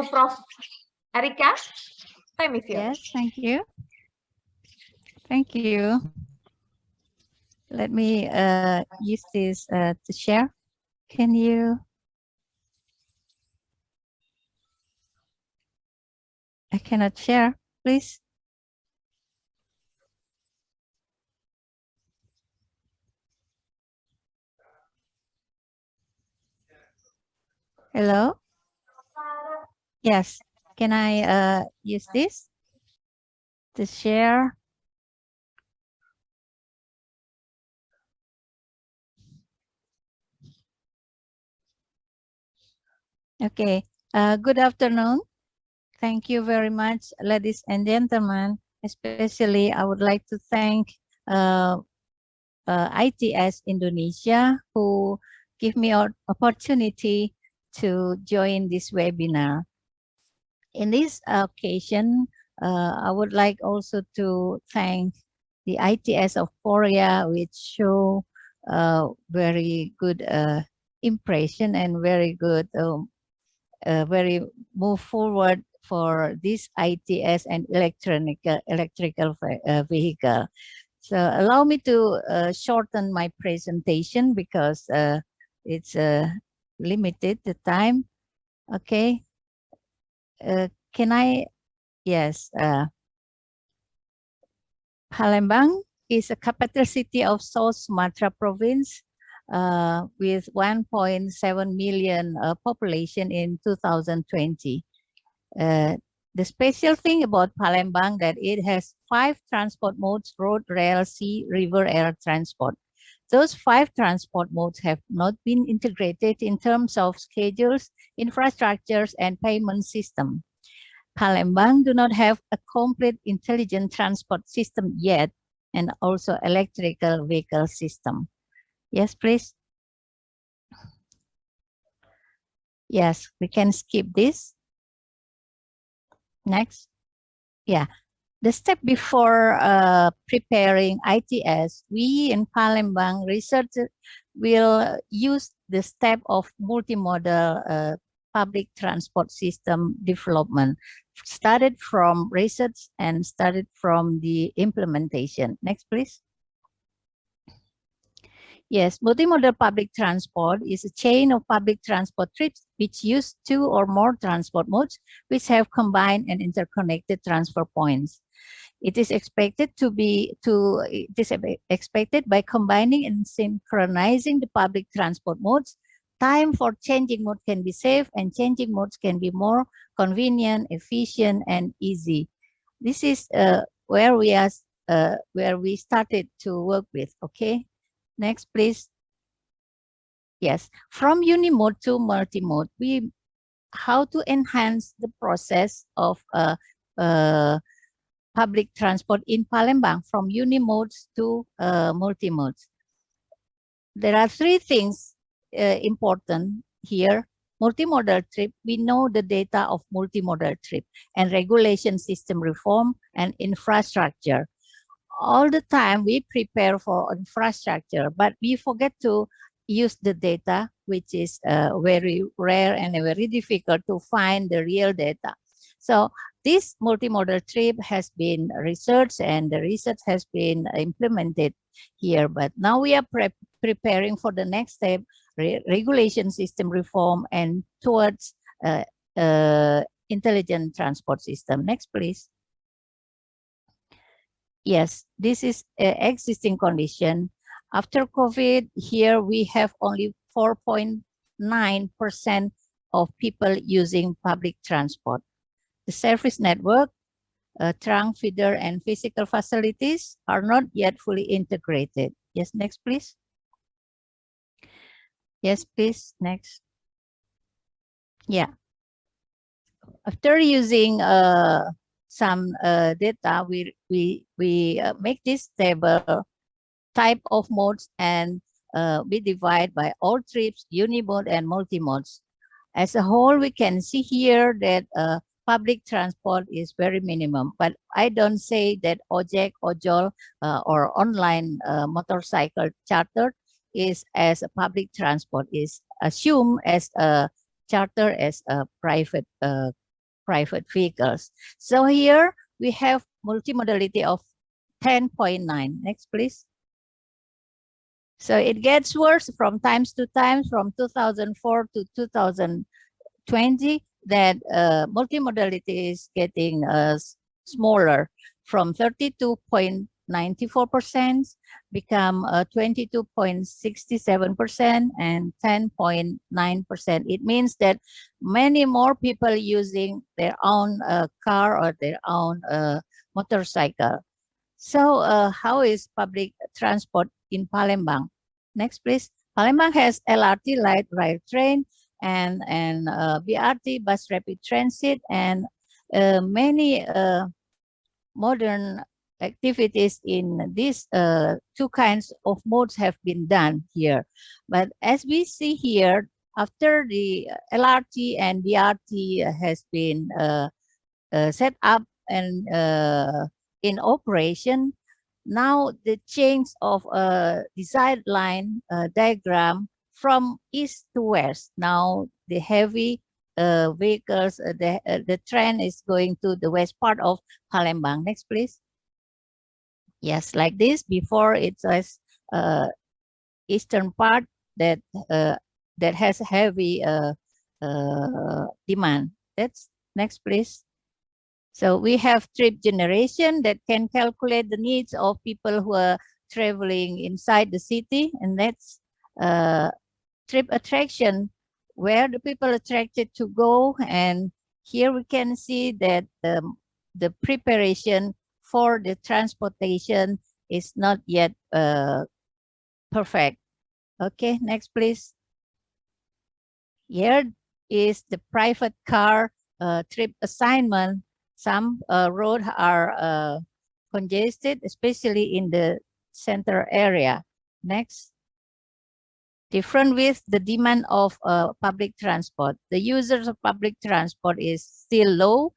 Prof. Erika, time is yours. Yes, thank you. Thank you. Let me use this to share. Can you? I cannot share, please. Hello? Yes. Can I use this to share? Okay. Good afternoon. Thank you very much, ladies and gentlemen. Especially, I would like to thank ITS Indonesia who give me an opportunity to join this webinar. In this occasion, I would like also to thank the ITS of Korea, which show very good impression and very good, very move forward for this ITS and electrical vehicle. So allow me to shorten my presentation because it's limited the time. Okay. Can I? Yes. Palembang is a capital city of South Sumatra province with 1.7 million population in 2020. The special thing about Palembang that it has 5 transport modes: road, rail, sea, river, air transport. Those 5 transport modes have not been integrated in terms of schedules, infrastructures, and payment system. Palembang do not have a complete intelligent transport system yet, and also electrical vehicle system. Yes, please. Yes, we can skip this. Next. Yeah. The step before preparing ITS, we in Palembang research will use the step of multimodal public transport system development, started from research and started from the implementation. Next, please. Yes, multimodal public transport is a chain of public transport trips which use 2 or more transport modes which have combined and interconnected transfer points. It is expected by combining and synchronizing the public transport modes. Time for changing mode can be saved, and changing modes can be more convenient, efficient, and easy. This is where we started to work with. Okay, next, please. Yes, from unimode to multimode, how to enhance the process of public transport in Palembang from unimodes to multimodes. There are 3 things important here. Multimodal trip, we know the data of multimodal trip and regulation system reform and infrastructure. All the time we prepare for infrastructure, but we forget to use the data, which is very rare and very difficult to find the real data. So this multimodal trip has been researched and the research has been implemented here. But now we are preparing for the next step, regulation system reform and towards intelligent transport system. Next, please. Yes, this is an existing condition. After COVID, here we have only 4.9% of people using public transport. The service network, trunk feeder, and physical facilities are not yet fully integrated. Yes, next, please. Yes, please, next. Yeah. After using some data, we make this table type of modes and we divide by all trips, unimode and multimodes. As a whole, we can see here that public transport is very minimum, but I don't say that ojek, ojol, or online motorcycle charter is as a public transport, is assumed as a charter as a private vehicles. So here we have multimodality of 10.9. Next, please. So it gets worse from times to times from 2004 to 2020 that multimodality is getting smaller from 32.94% become 22.67% and 10.9%. It means that many more people using their own car or their own motorcycle. So how is public transport in Palembang? Next, please. Palembang has LRT, light rail train, and BRT, bus rapid transit, and many modern activities in these 2 kinds of modes have been done here. But as we see here, after the LRT and BRT has been set up and in operation, now the change of desired line diagram from east to west. Now the heavy vehicles, the trend is going to the west part of Palembang. Next, please. Yes, like this. Before it was eastern part that that has heavy demand. That's next, please. So we have trip generation that can calculate the needs of people who are traveling inside the city, and that's trip attraction, where the people attracted to go. And here we can see that the preparation for the transportation is not yet perfect. Okay, next please. Here is the private car trip assignment. Some roads are congested, especially in the center area. Next. Different with the demand of public transport. The users of public transport is still low,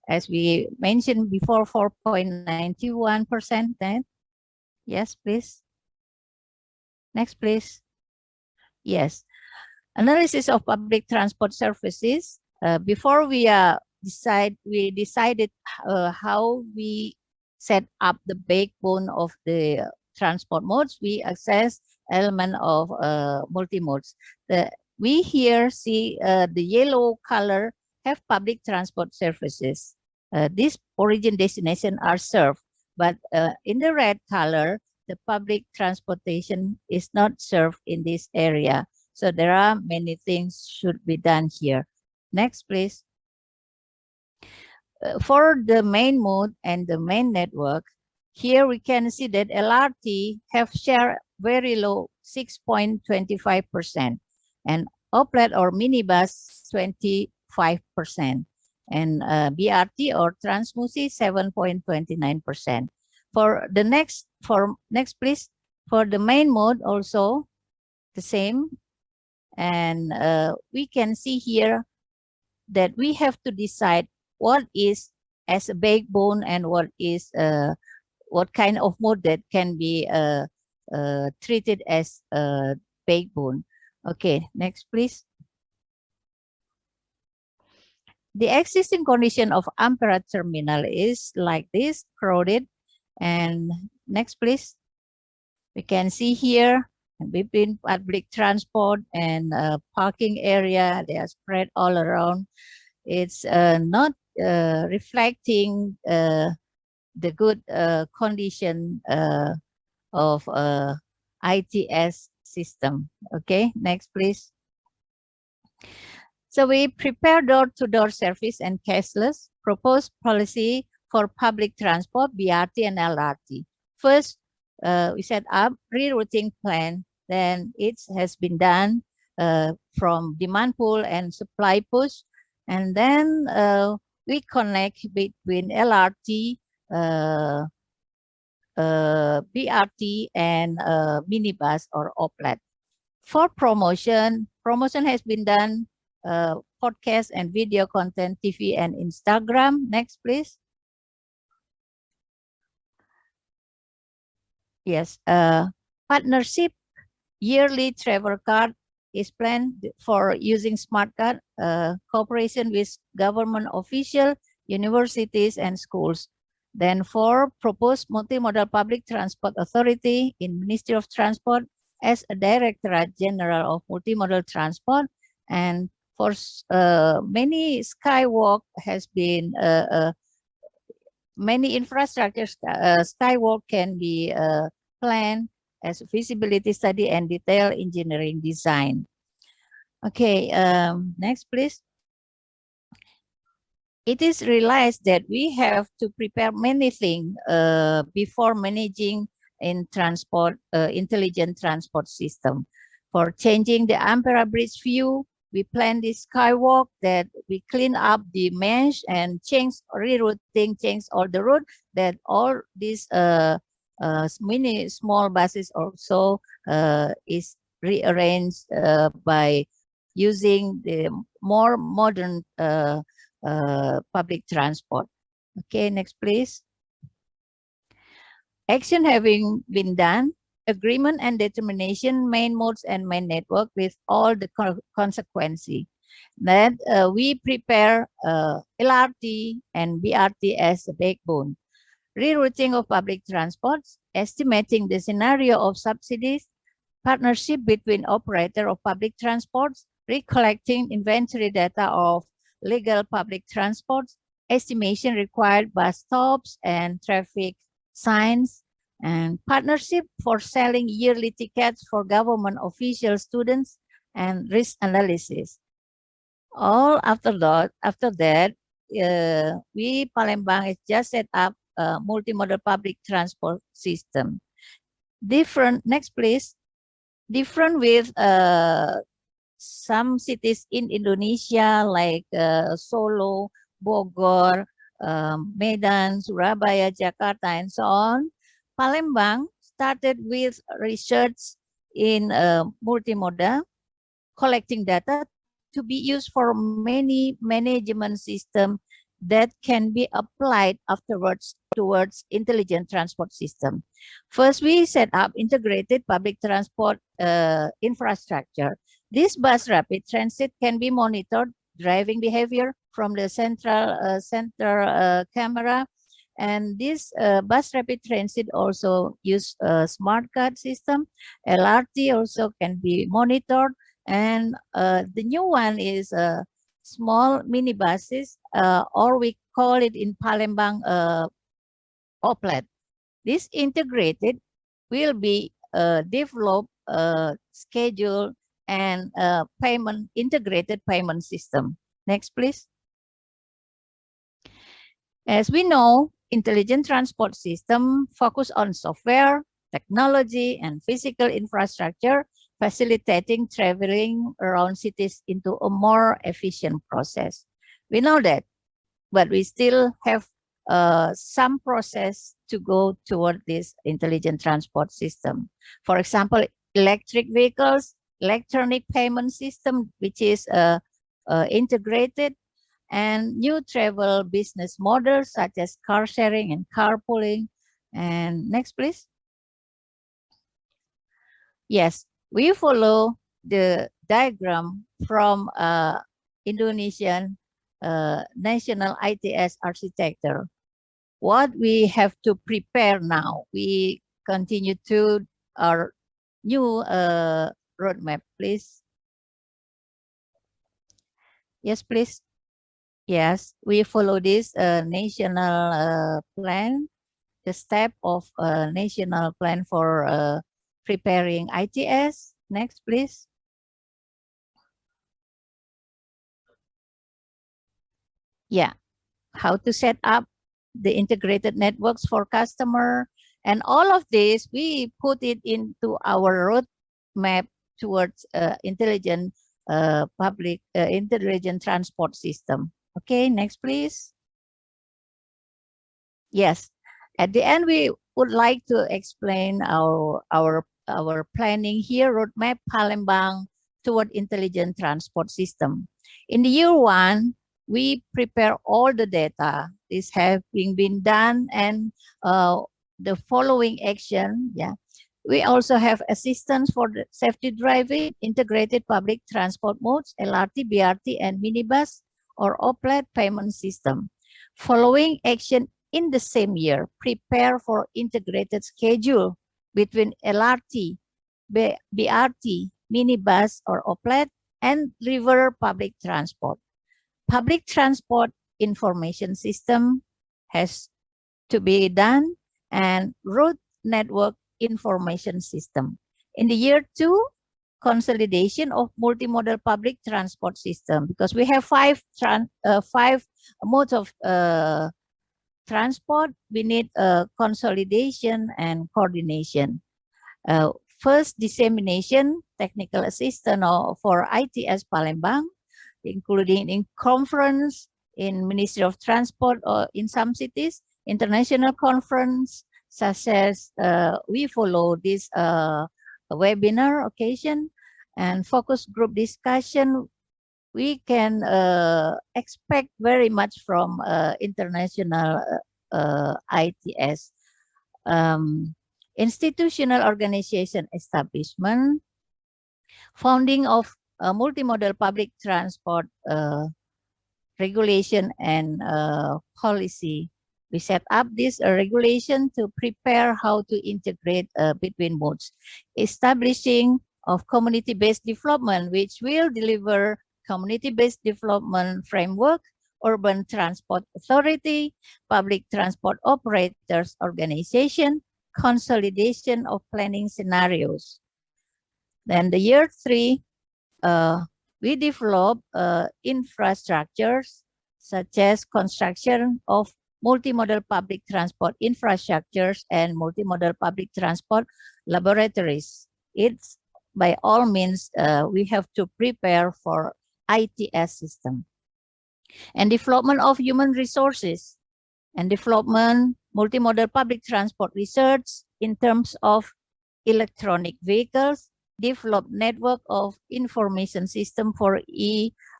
as we mentioned before, 4.91%. Then, yes, please. Next, please. Yes. Analysis of public transport services. Before we decided how we set up the backbone of the transport modes. We access element of multi-modes. We here see the yellow color have public transport services. These origin destination are served, but in the red color, the public transportation is not served in this area. So there are many things should be done here. Next, please. For the main mode and the main network, here we can see that LRT have share very low, 6.25%, and oplet or minibus 25%, and BRT or Transmusi 7.29%. For the next please, for the main mode also the same, and we can see here that we have to decide what is as a backbone and what is what kind of mode that can be treated as a backbone. Okay, next please. The existing condition of Ampera terminal is like this, crowded. And next please. We can see here between public transport and parking area, they are spread all around. It's not reflecting the good condition of ITS system. Okay, next please. So we prepare door-to-door service and cashless, proposed policy for public transport, BRT and LRT. First, we set up rerouting plan, then it has been done from demand pool and supply push, and then we connect between LRT, BRT, and minibus or oplet. For promotion has been done, podcast and video content, TV and Instagram. Next, please. Yes, partnership yearly travel card is planned for using smart card, cooperation with government official, universities and schools. Then for proposed multimodal public transport authority in Ministry of Transport as a Directorate General of Multimodal Transport, and for many skywalk has been many infrastructure skywalk can be planned as feasibility study and detailed engineering design. Okay, next please. It is realized that we have to prepare many things before managing in transport, intelligent transport system. For changing the Ampera Bridge view, we plan this skywalk that we clean up the mesh and change rerouting, change all the route, that all these many small buses also is rearranged by using the more modern public transport. Okay, next please. Action having been done, agreement and determination, main modes and main network with all the consequences. That we prepare LRT and BRT as a backbone. Rerouting of public transports, estimating the scenario of subsidies, partnership between operator of public transports, recollecting inventory data of legal public transports, estimation required bus stops and traffic signs, and partnership for selling yearly tickets for government official students, and risk analysis. All after that, we Palembang has just set up a multimodal public transport system. Different, next please. Different with some cities in Indonesia like Solo, Bogor, Medan, Surabaya, Jakarta, and so on. Palembang started with research in multimodal, collecting data to be used for many management systems that can be applied afterwards towards intelligent transport system. First, we set up integrated public transport infrastructure. This bus rapid transit can be monitored driving behavior from the central camera. And this bus rapid transit also use a smart card system. LRT also can be monitored. And the new one is small minibuses, or we call it in Palembang oplet. This integrated will be developed, scheduled, and integrated payment system. Next, please. As we know, intelligent transport system focus on software, technology, and physical infrastructure, facilitating traveling around cities into a more efficient process. We know that, but we still have some process to go toward this intelligent transport system. For example, electric vehicles, electronic payment system, which is integrated, and new travel business models such as car sharing and carpooling. And next, please. Yes, we follow the diagram from Indonesian national ITS architecture. What we have to prepare now, we continue to our new roadmap, please. Yes, please. Yes, we follow this national plan, the step of national plan for preparing ITS. Next, please. Yeah, how to set up the integrated networks for customer. And all of this, we put it into our roadmap towards intelligent intelligent transport system. Okay, next, please. Yes, at the end, we would like to explain our planning here, roadmap Palembang toward intelligent transport system. In the year one, we prepare all the data. This having been done, and the following action, yeah. We also have assistance for the safety driving, integrated public transport modes, LRT, BRT, and minibus or oplet payment system. Following action in the same year, prepare for integrated schedule between LRT, BRT, minibus or oplet, and river public transport. Public transport information system has to be done, and road network information system. In the year two, consolidation of multimodal public transport system, because we have five modes of transport. We need consolidation and coordination. First, dissemination, technical assistance for ITS Palembang, including in conference, in Ministry of Transport, or in some cities, international conference, such as we follow this webinar occasion and focus group discussion. We can expect very much from international ITS. Institutional organization establishment, founding of multimodal public transport regulation and policy. We set up this regulation to prepare how to integrate between modes. Establishing of community-based development, which will deliver community-based development framework Urban Transport Authority, Public Transport Operators Organization, consolidation of planning scenarios. Then the year 3, we develop infrastructures such as construction of multimodal public transport infrastructures and multimodal public transport laboratories. It's by all means, we have to prepare for ITS system. And development of human resources and development multimodal public transport research in terms of electronic vehicles, develop network of information system for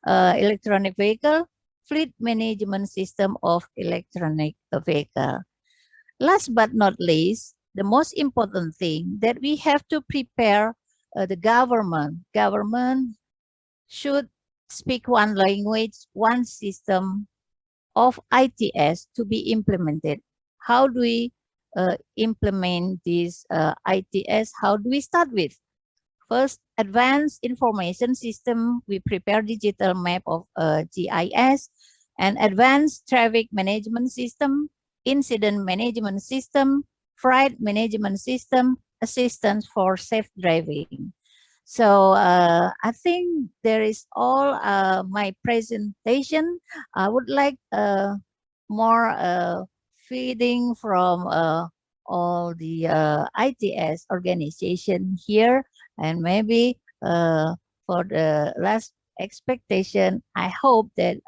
electronic vehicle, fleet management system of electronic vehicle. Last but not least, the most important thing that we have to prepare the government. Government should speak one language, one system of ITS to be implemented. How do we implement this ITS? How do we start with? First, advanced information system. We prepare digital map of GIS and advanced traffic management system, incident management system, freight management system, assistance for safe driving. So I think there is all my presentation. I would like more feeding from all the ITS organization here, and maybe for the last expectation, I hope that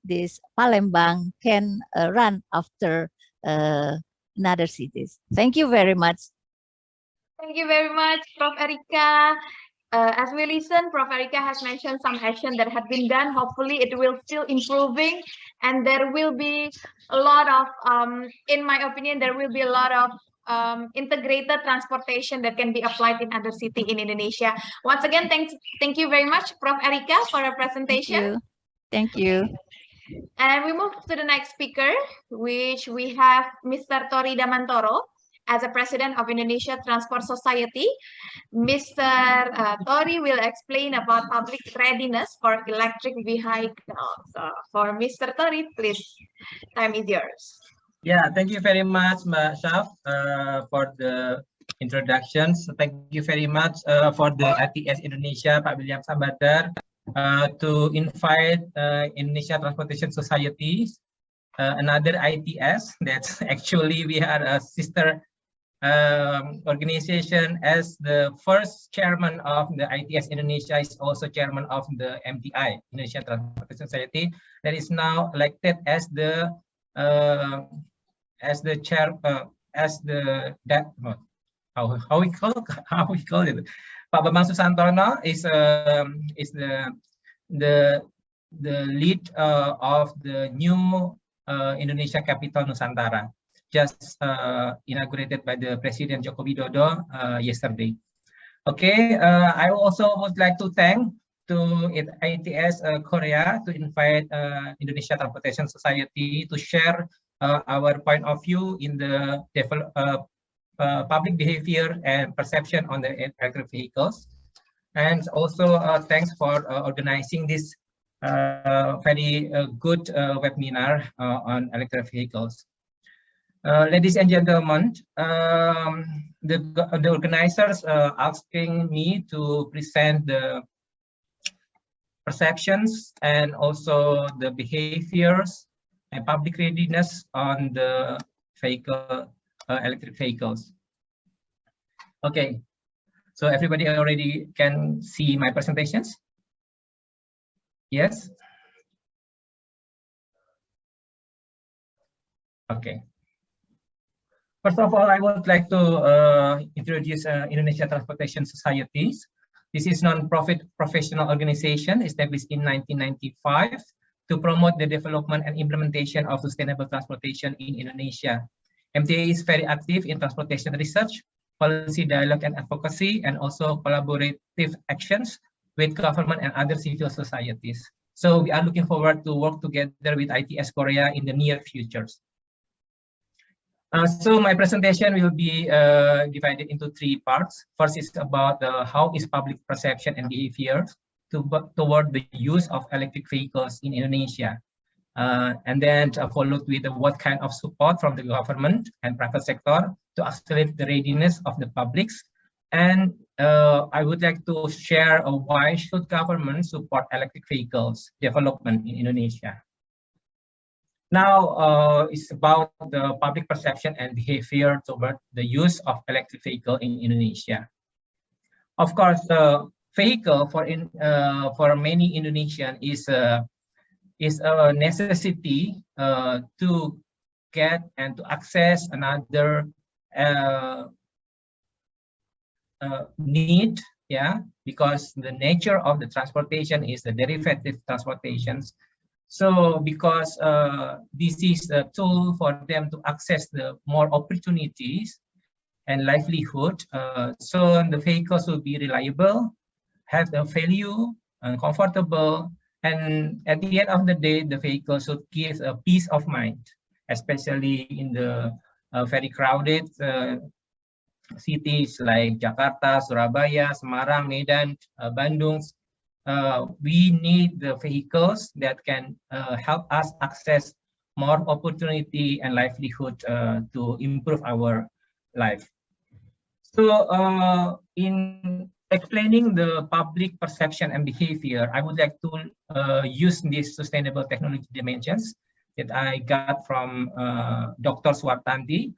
this Palembang can run after in other cities. Thank you very much. Thank you very much, Prof. Erika. As we listen, Prof. Erika has mentioned some action that had been done. Hopefully, it will still improving, and there will be a lot of, in my opinion, there will be a lot of integrated transportation that can be applied in other city in Indonesia. Once again, thank you very much, Prof. Erika, for your presentation. Thank you. And we move to the next speaker, which we have Mr. Tory Damantoro. As a president of Indonesia Transport Society, Mr. Tory will explain about public readiness for electric vehicles. For Mr. Tory, please, time is yours. Yeah, thank you very much, Mbak Shaf, for the introductions. Thank you very much for the ITS Indonesia, Pak William Sabandar, to invite Indonesia Transportation Society, another ITS. That's actually we are a sister organization. As the first chairman of the ITS Indonesia is also chairman of the MTI, Indonesia Transportation Society, that is now elected as the chair, as the that how we call it. Pak Bambang Susantono is the lead of the new Indonesia Capital Nusantara, just inaugurated by the President Joko Widodo yesterday. Okay, I also would like to thank to ITS Korea to invite Indonesia Transportation Society to share our point of view in the public behavior and perception on the electric vehicles. And also thanks for organizing this very good webinar on electric vehicles. Ladies and gentlemen, the organizers asking me to present the perceptions and also the behaviors and public readiness on the vehicle, electric vehicles. Okay, so everybody already can see my presentations? Yes? Okay. First of all, I would like to introduce Indonesia Transportation Societies. This is non-profit professional organization established in 1995 to promote the development and implementation of sustainable transportation in Indonesia. MTA is very active in transportation research, policy dialogue and advocacy, and also collaborative actions with government and other civil societies. So we are looking forward to work together with ITS Korea in the near futures. So my presentation will be divided into 3 parts. First is about how is public perception and behavior toward the use of electric vehicles in Indonesia. And then followed with what kind of support from the government and private sector to accelerate the readiness of the publics. And I would like to share why should government support electric vehicles development in Indonesia. Now it's about the public perception and behavior toward the use of electric vehicle in Indonesia. Of course, the vehicle for many Indonesian is a necessity to get and to access another need, yeah, because the nature of the transportation is the derivative transportations. So because this is a tool for them to access the more opportunities and livelihood, so the vehicles will be reliable, have the value and comfortable, and at the end of the day, the vehicle should give a peace of mind, especially in the very crowded cities like Jakarta, Surabaya, Semarang, Medan, Bandung. We need the vehicles that can help us access more opportunity and livelihood to improve our life. So in explaining the public perception and behavior, I would like to use these sustainable technology dimensions that I got from Dr. Suharto.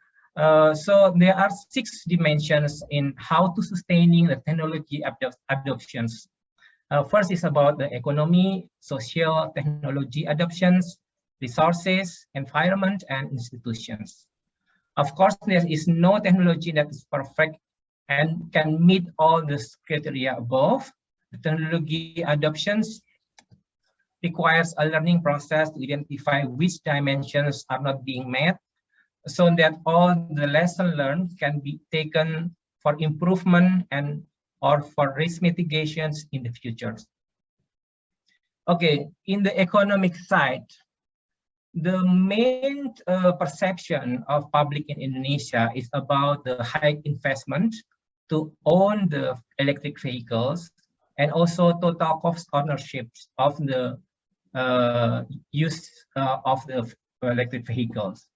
So there are 6 dimensions in how to sustaining the technology adoptions. First is about the economy, social, technology adoptions, resources, environment, and institutions. Of course, there is no technology that is perfect and can meet all the criteria above. The technology adoptions requires a learning process to identify which dimensions are not being met, so that all the lessons learned can be taken for improvement and or for risk mitigations in the future. Okay, in the economic side, the main perception of public in Indonesia is about the high investment to own the electric vehicles and also total cost ownership of the use of the electric vehicles.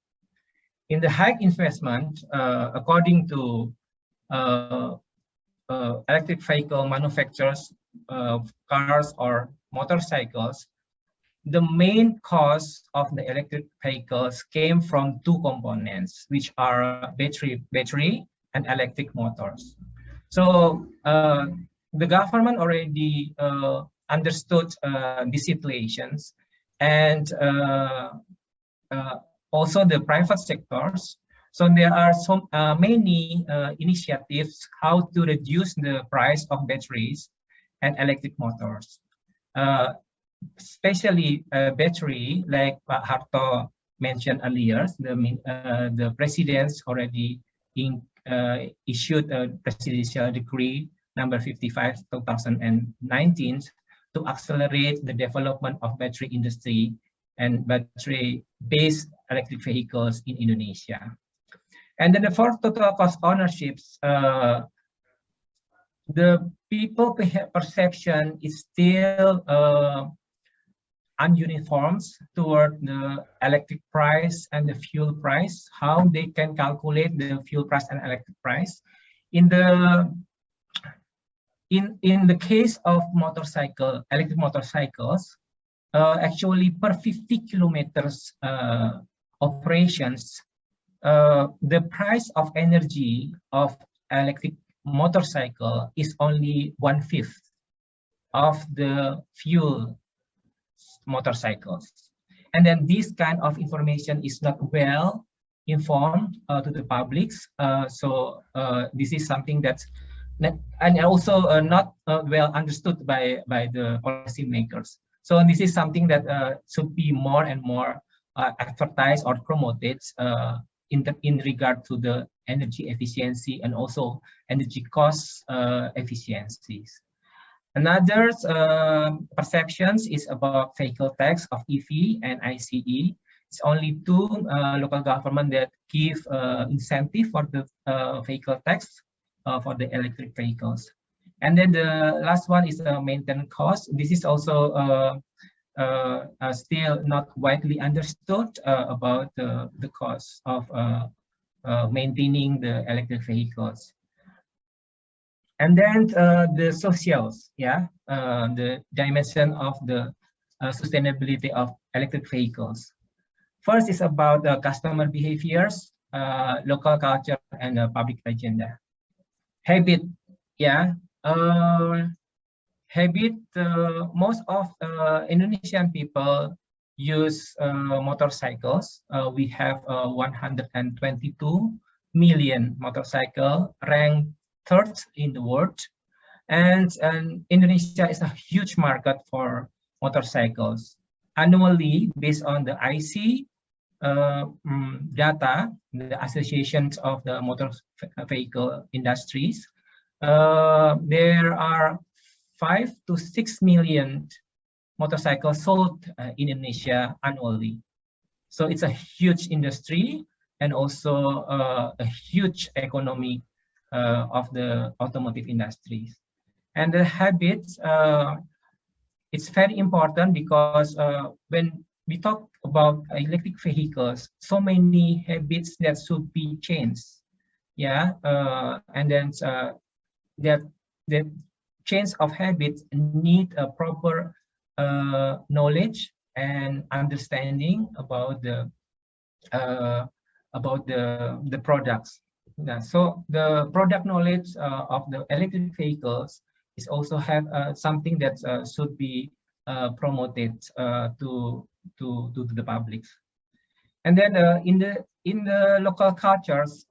In the high investment, according to electric vehicle manufacturers, cars or motorcycles, the main cost of the electric vehicles came from 2 components, which are battery and electric motors. So the government already understood these situations, and also the private sectors. So there are so many initiatives how to reduce the price of batteries and electric motors. Especially battery, like Pak Harto mentioned earlier, the president's already issued a presidential decree number 55 2019 to accelerate the development of battery industry and battery-based electric vehicles in Indonesia. And then for total cost ownerships, the people perception is still ununiform toward the electric price and the fuel price, how they can calculate the fuel price and electric price. In the case of electric motorcycles, actually per 50 kilometers operations, the price of energy of electric motorcycle is only 1/5 of the fuel motorcycles. And then this kind of information is not well informed to the publics. So this is something that's and also not well understood by the policymakers. So this is something that should be more and more advertised or promoted in regard to the energy efficiency and also energy cost efficiencies. Another perceptions is about vehicle tax of EV and ICE. It's only 2 local government that give incentive for the vehicle tax for the electric vehicles. And then the last one is the maintenance cost. This is also still not widely understood about the cost of maintaining the electric vehicles. And then the socials, the dimension of the sustainability of electric vehicles. First is about the customer behaviors, local culture, and public agenda. Habit, habit. Most of Indonesian people use motorcycles. We have 122 million motorcycles, ranked third in the world, and Indonesia is a huge market for motorcycles. Annually, based on the IC data, the associations of the motor vehicle industries, there are 5 to 6 million motorcycles sold in Indonesia annually. So it's a huge industry and also a huge economy of the automotive industries. And the habits, it's very important because when we talk about electric vehicles, so many habits that should be changed. And then that change of habits need a proper knowledge and understanding about the products. So the product knowledge of the electric vehicles is also have something that should be promoted to the public. And then in the local cultures,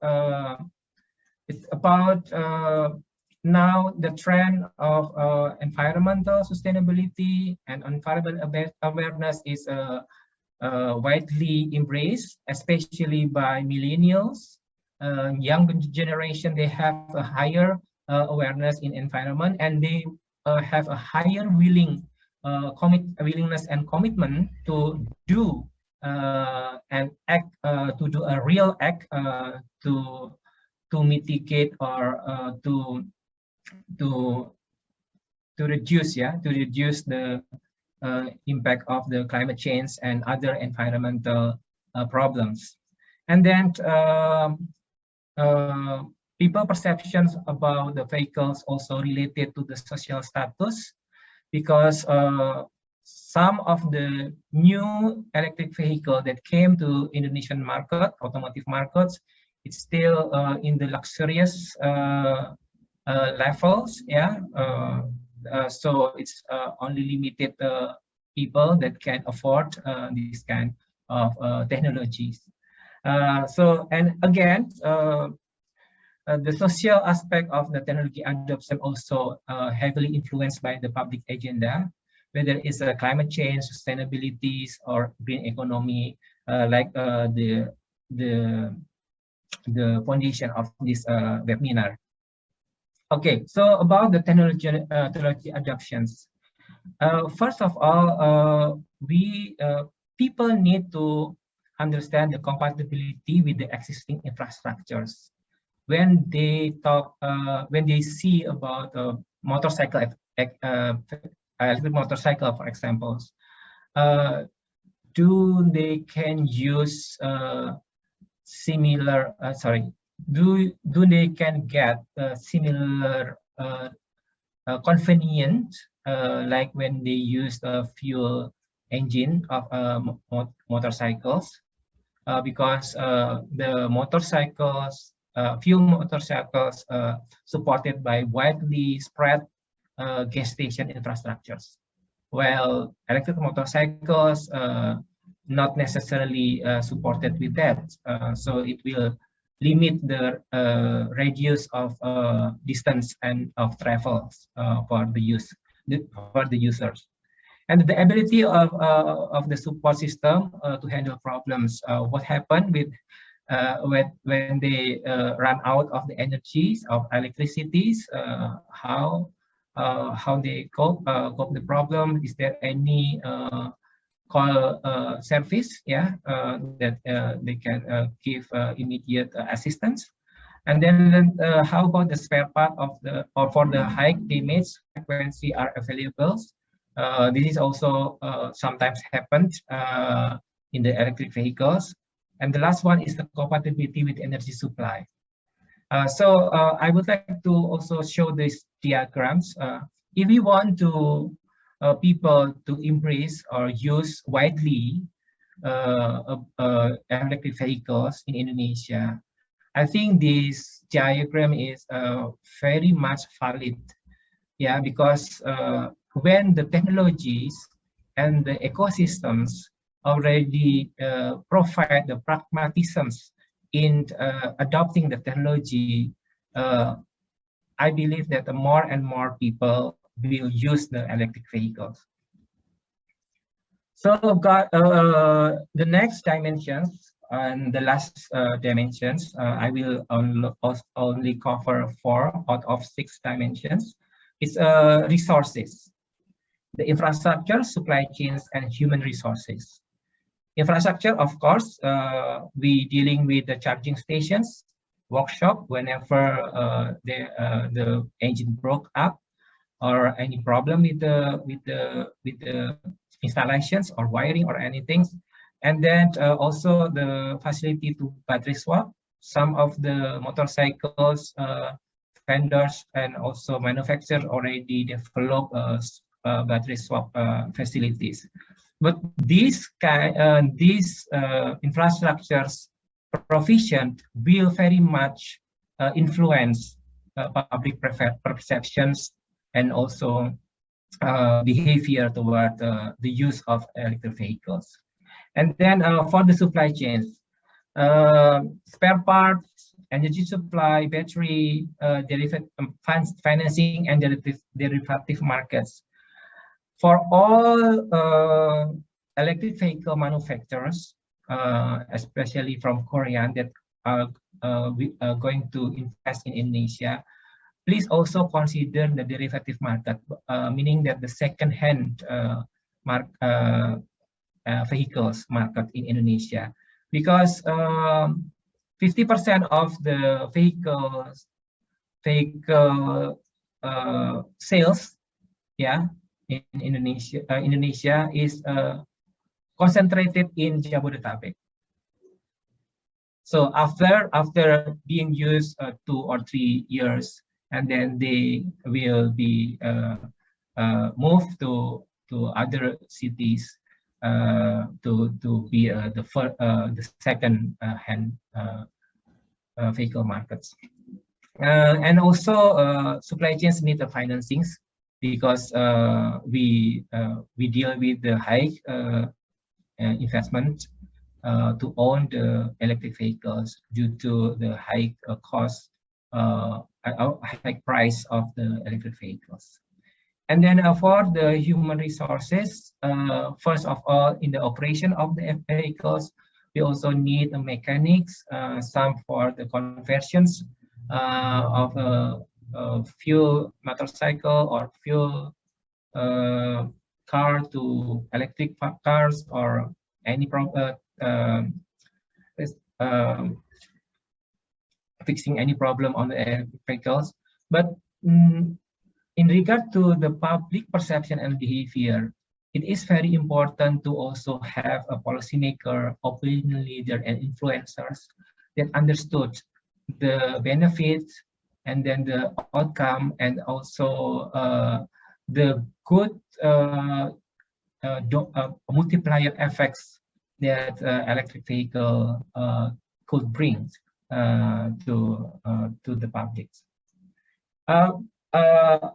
it's about now the trend of environmental sustainability and environmental awareness is widely embraced, especially by millennials. Young generation, they have a higher awareness in environment, and they have a higher willingness and commitment to do and act, to do a real act to mitigate or to reduce the impact of the climate change and other environmental problems. And then people perceptions about the vehicles also related to the social status, because some of the new electric vehicle that came to Indonesian market, automotive markets, it's still in the luxurious levels, so it's only limited people that can afford this kind of technologies. So, and again, the social aspect of the technology adoption also heavily influenced by the public agenda, whether it's climate change, sustainability, or green economy, like the foundation of this webinar. Okay, so about the technology adoptions. First of all, people need to understand the compatibility with the existing infrastructures. When they talk, when they see about motorcycle, electric motorcycle, for example, do they can use similar? Do they can get similar convenient like when they use the fuel engine of motorcycles, because the motorcycles, fuel motorcycles, supported by widely spread gas station infrastructures, while electric motorcycles not necessarily supported with that. So it will limit the radius of distance and of travels for the users, and the ability of the support system to handle problems. What happened with when they run out of the energies of electricities? How they cope the problem? Is there any call service, that they can give immediate assistance? And then how about the spare part of the, or for the high damage frequency are available? This is also sometimes happened in the electric vehicles. And the last one is the compatibility with energy supply. So I would like to also show these diagrams. If we want to people to embrace or use widely electric vehicles in Indonesia, I think this diagram is very much valid. Yeah, because when the technologies and the ecosystems already provide the pragmatisms in adopting the technology, I believe that more and more people will use the electric vehicles. So the next dimensions and the last dimensions, I will only cover 4 out of 6 dimensions. It's resources, the infrastructure, supply chains, and human resources. Infrastructure, of course, we dealing with the charging stations, workshop whenever the engine broke up, or any problem with the installations or wiring or anything. And then also the facility to battery swap. Some of the motorcycles vendors and also manufacturers already develop battery swap facilities. But these infrastructures provision will very much influence public perceptions and also behavior toward the use of electric vehicles. And then for the supply chains, spare parts, energy supply, battery, derivative financing, and derivative markets. For all electric vehicle manufacturers, especially from Korean that are going to invest in Indonesia, please also consider the derivative market, meaning that the second-hand vehicles market in Indonesia, because 50% of the vehicle sales, yeah, in Indonesia is concentrated in Jabodetabek. So after being used 2 or 3 years, and then they will be moved to other cities to be the second-hand vehicle markets. And also supply chains need the financings, because we deal with the high investment to own the electric vehicles due to the high cost, high price of the electric vehicles. And then for the human resources, first of all, in the operation of the vehicles, we also need the mechanics, some for the conversions of fuel motorcycle or fuel car to electric cars, or any fixing any problem on the electric vehicles. But in regard to the public perception and behavior, it is very important to also have a policymaker, opinion leader, and influencers that understood the benefits and then the outcome, and also the good multiplier effects that electric vehicle could bring to the public.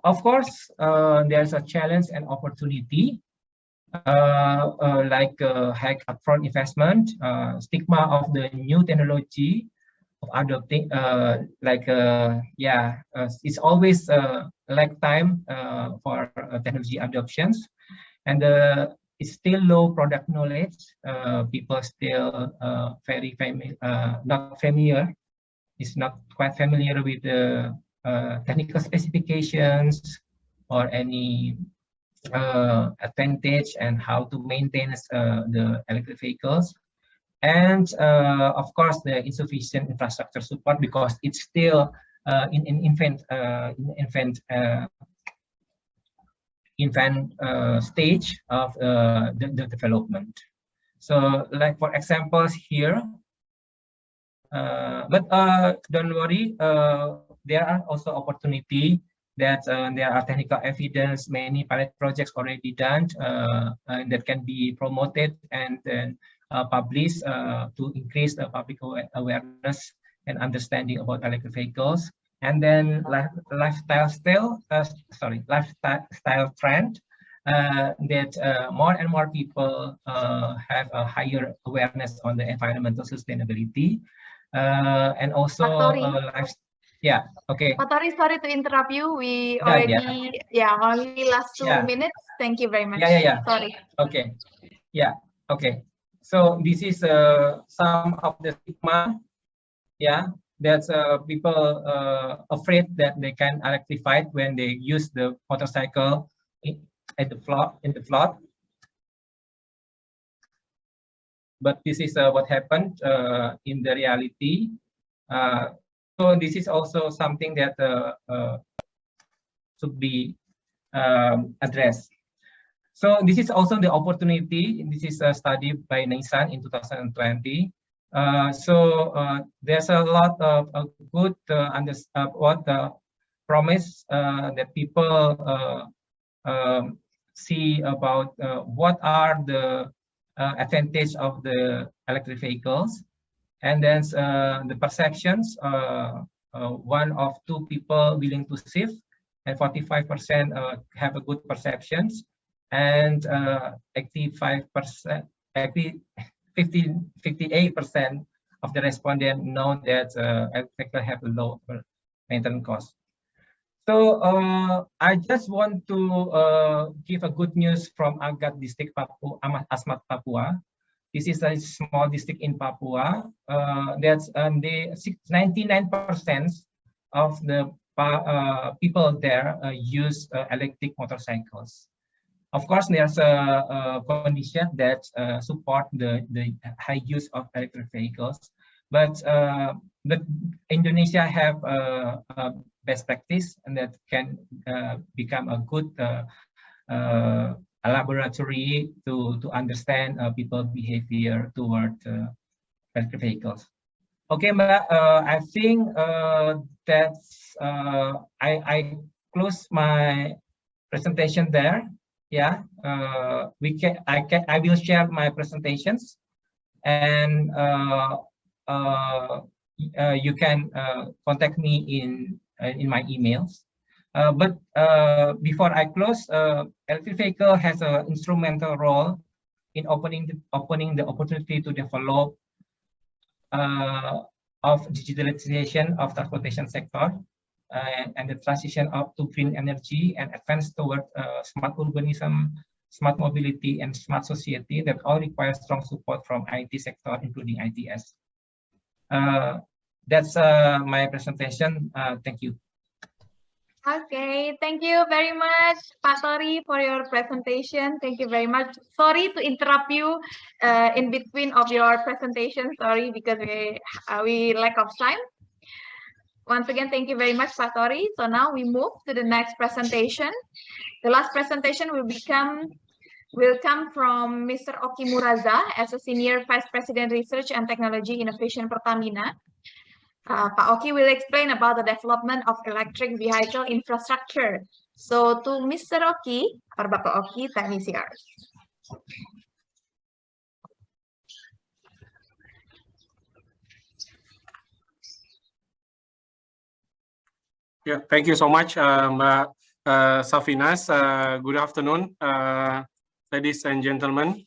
Of course, there's a challenge and opportunity, like high upfront investment, stigma of the new technology of adopting, it's always lag time for technology adoptions, and it's still low product knowledge. People still not familiar. It's not quite familiar with the technical specifications or any advantage and how to maintain the electric vehicles. And of course, the insufficient infrastructure support, because it's still in infant infant stage of the development. So, like for examples here, but don't worry, there are also opportunity that there are technical evidence, many pilot projects already done that can be promoted and then published to increase the public awareness and understanding about electric vehicles. And then lifestyle trend that more and more people have a higher awareness on the environmental sustainability, and also yeah, okay. Tory, sorry to interrupt you. We already, only last 2 minutes. Thank you very much. Yeah. Sorry. Okay. Yeah. Okay. So this is some of the stigma. Yeah, that's people afraid that they can electrify when they use the motorcycle in the flood. But this is what happened in the reality. So this is also something that should be addressed. So this is also the opportunity. This is a study by Nissan in 2020. There's a lot of good promise that people see about what are the advantage of the electric vehicles, and then the perceptions. 1 of 2 people willing to save, and 45% have a good perceptions, and 58% of the respondents know that electric vehicles have a low maintenance cost. So I just want to give a good news from Agat district, Papua, Asmat, Papua. This is a small district in Papua. That's 99% of the people there use electric motorcycles. Of course, there's a condition that support the high use of electric vehicles, but Indonesia have a best practice, and that can become a good a laboratory to understand people behavior toward electric vehicles. Okay, Mbak, I think that's I close my presentation there. Yeah, I will share my presentations, and you can contact me in my emails. But before I close, electric vehicle has an instrumental role in opening the opportunity to develop of digitalization of transportation sector, and the transition up to green energy and advance toward smart urbanism, smart mobility, and smart society that all require strong support from IT sector, including ITS. That's my presentation. Thank you. Okay, thank you very much, Pak Tory, for your presentation. Thank you very much. Sorry to interrupt you in between of your presentation. Sorry, because we lack of time. Once again, thank you very much, Pak Tory. So now we move to the next presentation. The last presentation will come from Mr. Oki Muraza as a Senior Vice President Research and Technology Innovation Pertamina. Pak Oki will explain about the development of electric vehicle infrastructure. So to Mr. Oki, or Bapak Oki, time is yours. Yeah, thank you so much, Mbak Safinas. Good afternoon, ladies and gentlemen.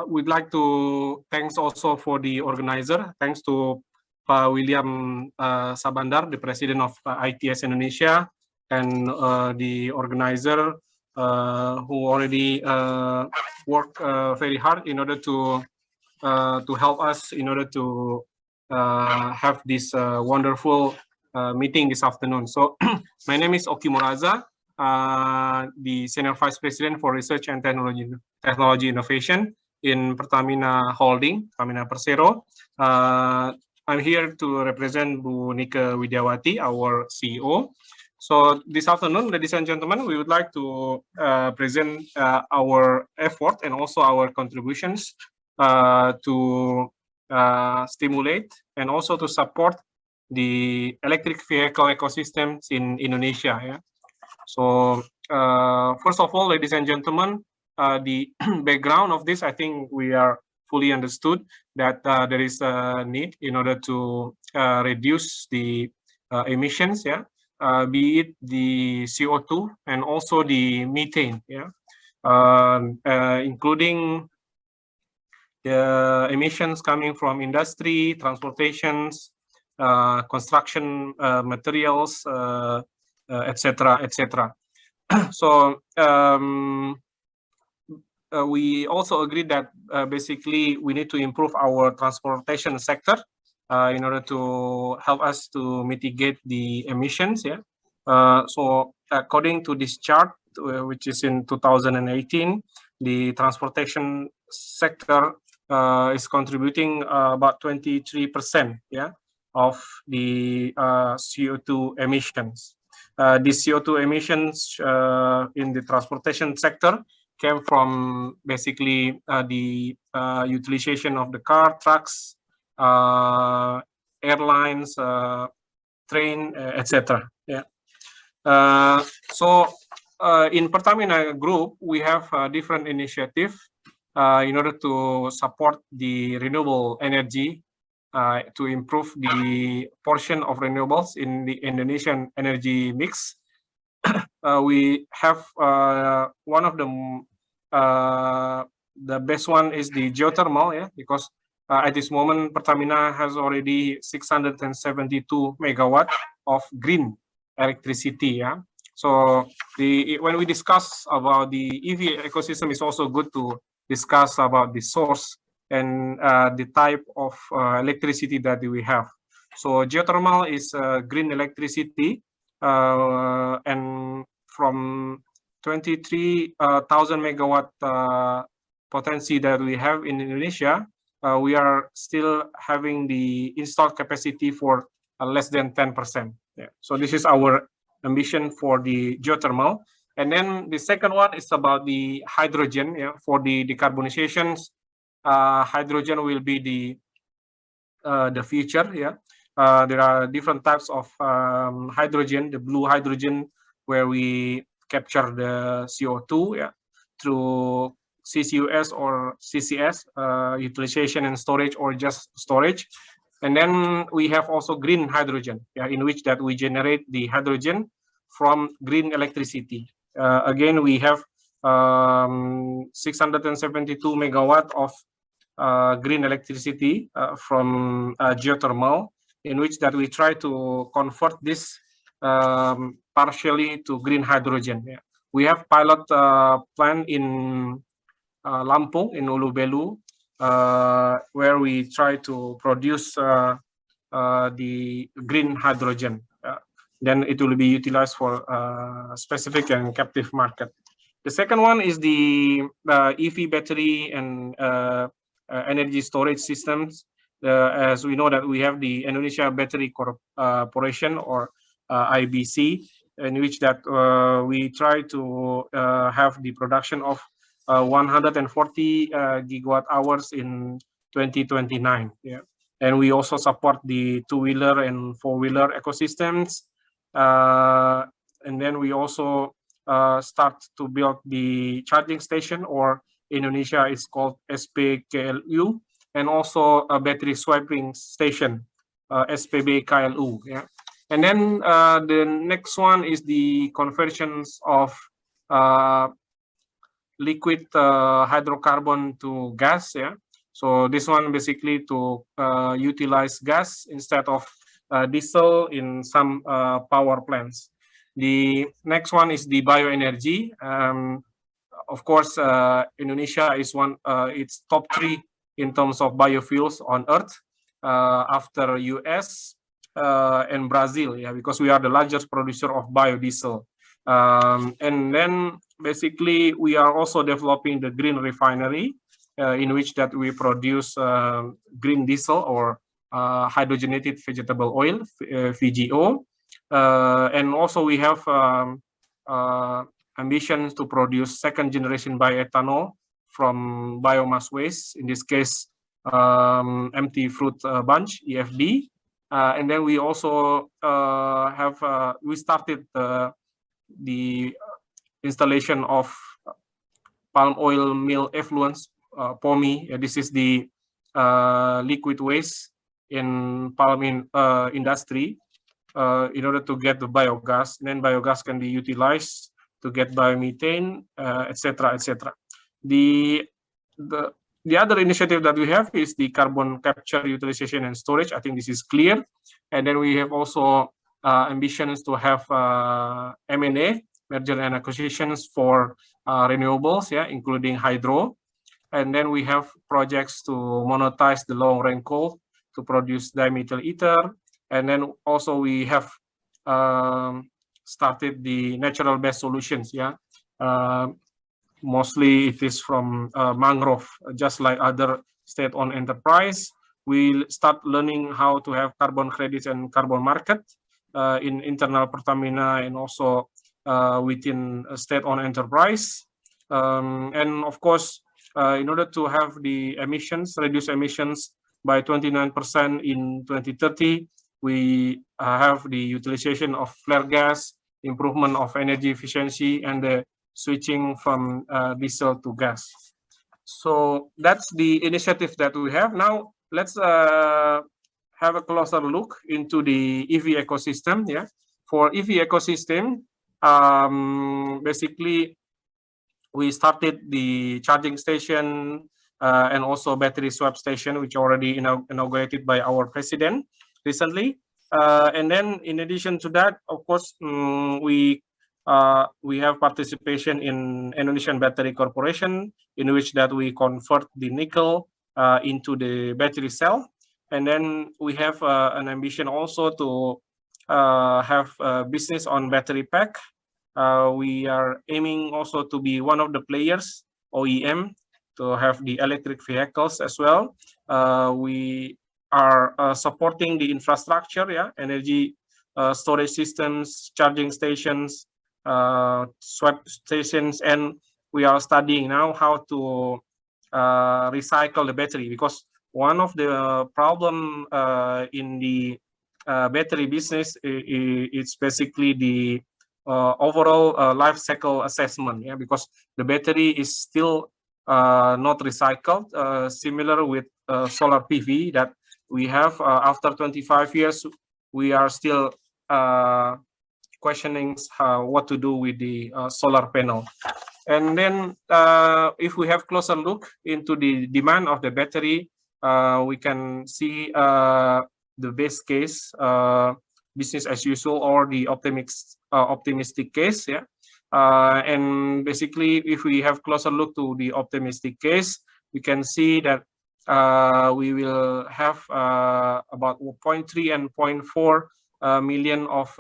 We'd like to thanks also for the organizer. Thanks to Pak William Sabandar, the president of ITS Indonesia, and the organizer who already worked very hard in order to help us in order to have this wonderful meeting this afternoon. So my name is Oki Muraza, the Senior Vice President for Research and Technology Innovation in Pertamina Holding, Pertamina Persero. I'm here to represent Bu Nicke Widyawati, our CEO. So this afternoon, ladies and gentlemen, we would like to present our effort and also our contributions to stimulate and also to support the electric vehicle ecosystems in Indonesia. Yeah. So first of all, ladies and gentlemen, the background of this, I think we are fully understood that there is a need in order to reduce the emissions, yeah, be it the CO2 and also the methane, yeah, including the emissions coming from industry, transportations, construction materials, etc., etc. So we also agreed that basically we need to improve our transportation sector in order to help us to mitigate the emissions. Yeah. So according to this chart, which is in 2018, the transportation sector is contributing about 23%, yeah, of the CO2 emissions. The CO2 emissions in the transportation sector came from basically the utilization of the car, trucks, airlines, train, etc. Yeah. So in Pertamina Group, we have different initiatives in order to support the renewable energy, to improve the portion of renewables in the Indonesian energy mix. We have one of the best one is the geothermal, yeah, because at this moment Pertamina has already 672 megawatt of green electricity. Yeah, so when we discuss about the Evie ecosystem, it's also good to discuss about the source and the type of electricity that we have. So geothermal is green electricity, and from 23,000 megawatt potency that we have in Indonesia, we are still having the installed capacity for less than 10%. Yeah. So this is our ambition for the geothermal. And then the second one is about the hydrogen. Yeah, for the decarbonizations, hydrogen will be the future. Yeah, there are different types of hydrogen. The blue hydrogen, where we capture the CO2, yeah, through CCUS or CCS, utilization and storage, or just storage. And then we have also green hydrogen, yeah, in which that we generate the hydrogen from green electricity. Again, we have 672 megawatt of green electricity from geothermal, in which that we try to convert this partially to green hydrogen. Yeah. We have pilot plant in Lampung, in Ulubelu, where we try to produce the green hydrogen. Then it will be utilized for specific and captive market. The second one is the EV battery and energy storage systems. As we know that we have the Indonesia Battery Corporation, or IBC, in which that we try to have the production of 140 gigawatt hours in 2029. Yeah. And we also support the two-wheeler and four-wheeler ecosystems. And then we also start to build the charging station, or Indonesia is called SPKLU, and also a battery swapping station, SPBKLU. Yeah. And then the next one is the conversions of liquid hydrocarbon to gas. Yeah. So this one basically to utilize gas instead of diesel in some power plants. The next one is the bioenergy. Of course, Indonesia is it's top 3 in terms of biofuels on Earth, after US and Brazil, yeah, because we are the largest producer of biodiesel. And then basically we are also developing the green refinery, in which that we produce green diesel, or hydrogenated vegetable oil, VGO. And also we have ambitions to produce second generation bioethanol from biomass waste, in this case empty fruit bunch, EFB. And then we also we started the installation of palm oil mill effluents, POMI. This is the liquid waste in palm industry in order to get the biogas. Then biogas can be utilized to get biomethane, etc., etc. The other initiative that we have is the carbon capture, utilization, and storage. I think this is clear. And then we have also ambitions to have M&A, merger and acquisitions for renewables, including hydro. And then we have projects to monetize the long-range coal to produce dimethyl ether. And then also we have started the natural-based solutions, mostly it is from mangrove, just like other state-owned enterprise. We'll start learning how to have carbon credits and carbon market in internal Pertamina and also within a state-owned enterprise. And of course, in order to have the emissions, reduce emissions by 29% in 2030, we have the utilization of flare gas, improvement of energy efficiency, and the switching from diesel to gas. So that's the initiative that we have. Now let's have a closer look into the Evie ecosystem. For Evie ecosystem, basically we started the charging station and also battery swap station, which already inaugurated by our president recently. And then in addition to that, of course, we have participation in Indonesian Battery Corporation, in which that we convert the nickel into the battery cell. And then we have an ambition also to have a business on battery pack. We are aiming also to be one of the players, OEM, to have the electric vehicles as well. We are supporting the infrastructure, energy storage systems, charging stations, swap stations, and we are studying now how to recycle the battery, because one of the problem in the battery business is basically the overall life cycle assessment, because the battery is still not recycled, similar with solar PV that we have. After 25 years, we are still questioning what to do with the solar panel. And then if we have closer look into the demand of the battery, we can see the best case, business as usual, or the optimistic case. And basically, if we have closer look to the optimistic case, we can see that we will have about 0.3 and 0.4 million of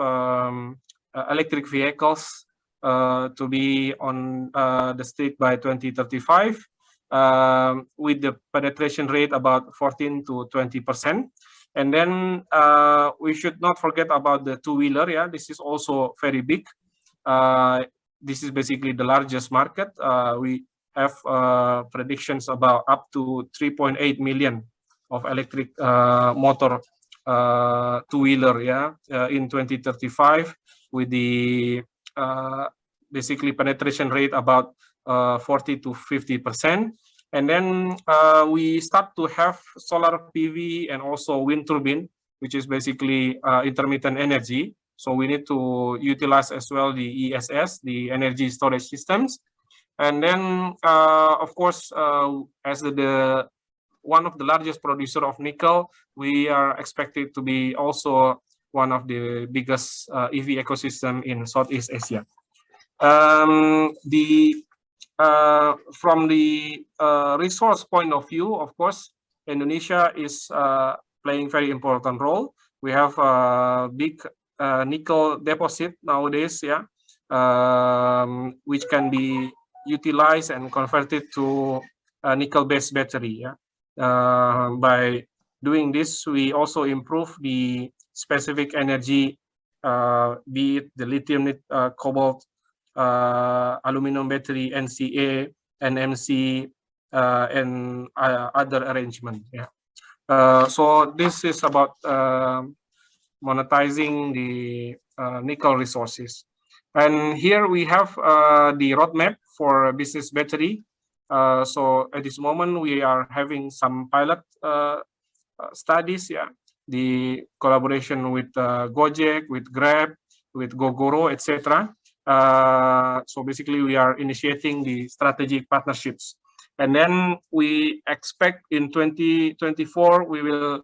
electric vehicles to be on the street by 2035, with the penetration rate about 14 to 20%. And then we should not forget about the two-wheeler. This is also very big. This is basically the largest market. We have predictions about up to 3.8 million of electric motor two-wheeler in 2035, with the basically penetration rate about 40 to 50%. And then we start to have solar PV and also wind turbine, which is basically intermittent energy. So we need to utilize as well the ESS, the energy storage systems. And then, of course, as the one of the largest producer of nickel, we are expected to be also one of the biggest EV ecosystem in Southeast Asia. From the resource point of view, of course, Indonesia is playing very important role. We have a big nickel deposit nowadays, which can be utilized and converted to a nickel-based battery. By doing this, we also improve the specific energy be it the lithium, cobalt, aluminum battery, NCA, NMC, and other arrangement. Yeah. So this is about monetizing the nickel resources. And here we have the roadmap for business battery. So at this moment, we are having some pilot studies, yeah, the collaboration with Gojek, with Grab, with Gogoro, etc. So basically, we are initiating the strategic partnerships. And then we expect in 2024, we will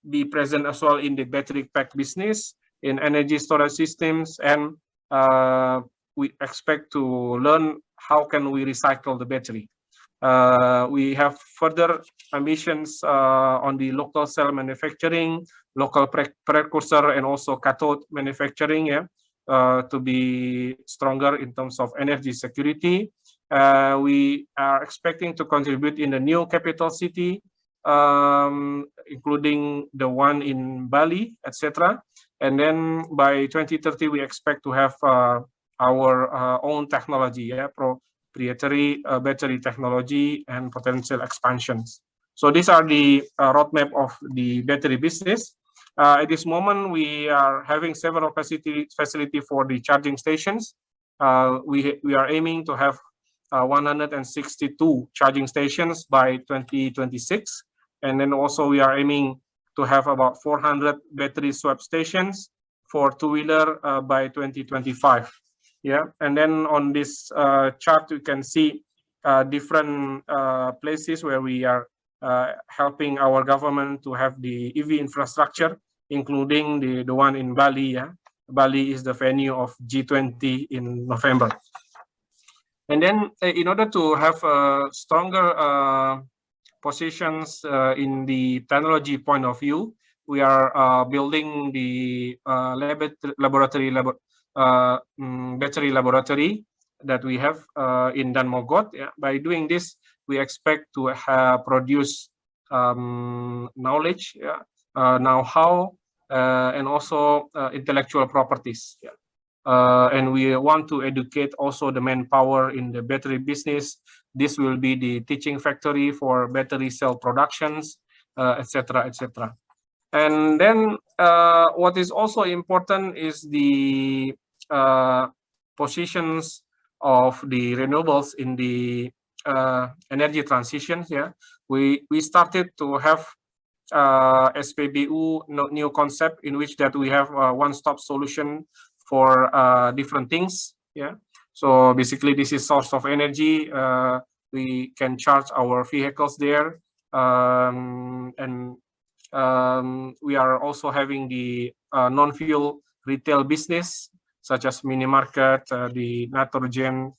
be present as well in the battery pack business, in energy storage systems, and we expect to learn how can we recycle the battery. We have further ambitions on the local cell manufacturing, local precursor, and also cathode manufacturing, yeah, to be stronger in terms of energy security. We are expecting to contribute in the new capital city, including the one in Bali, etc. And then by 2030, we expect to have our own technology, yeah, proprietary battery technology and potential expansions. So these are the roadmap of the battery business. At this moment, we are having several facility for the charging stations. We are aiming to have 162 charging stations by 2026. And then also we are aiming to have about 400 battery swap stations for two-wheeler by 2025. Yeah, and then on this chart, you can see different places where we are helping our government to have the EV infrastructure, including the one in Bali. Yeah, Bali is the venue of G20 in November. And then in order to have stronger positions in the technology point of view, we are building the battery laboratory that we have in Danmogot. Yeah. By doing this, we expect to produce knowledge, yeah, know-how, and also intellectual properties. Yeah. And we want to educate also the manpower in the battery business. This will be the teaching factory for battery cell productions, etc., etc. And then what is also important is the positions of the renewables in the energy transition. Yeah, we started to have SPBU new concept in which that we have a one-stop solution for different things. Yeah, so basically this is source of energy. We can charge our vehicles there, and we are also having the non-fuel retail business such as mini market, the Naturgen,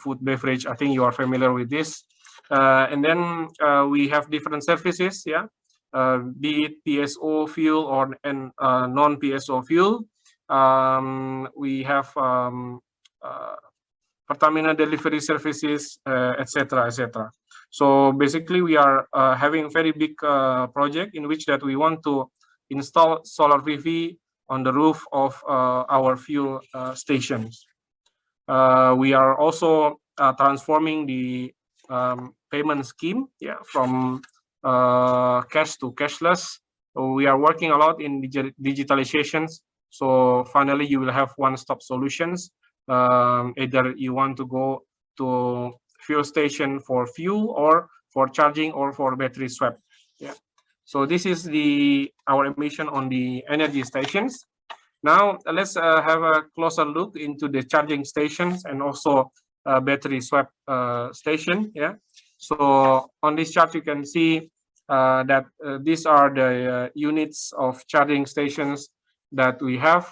food beverage. I think you are familiar with this. And then we have different services, yeah, be it PSO fuel or non-PSO fuel. We have Pertamina delivery services, etc., etc. So basically, we are having a very big project in which that we want to install solar PV on the roof of our fuel stations. We are also transforming the payment scheme, yeah, from cash to cashless. So we are working a lot in digitalizations. So finally, you will have one-stop solutions. Either you want to go to fuel station for fuel or for charging or for battery swap. Yeah. So this is our emission on the energy stations. Now let's have a closer look into the charging stations and also battery swap station. Yeah. So on this chart, you can see that these are the units of charging stations that we have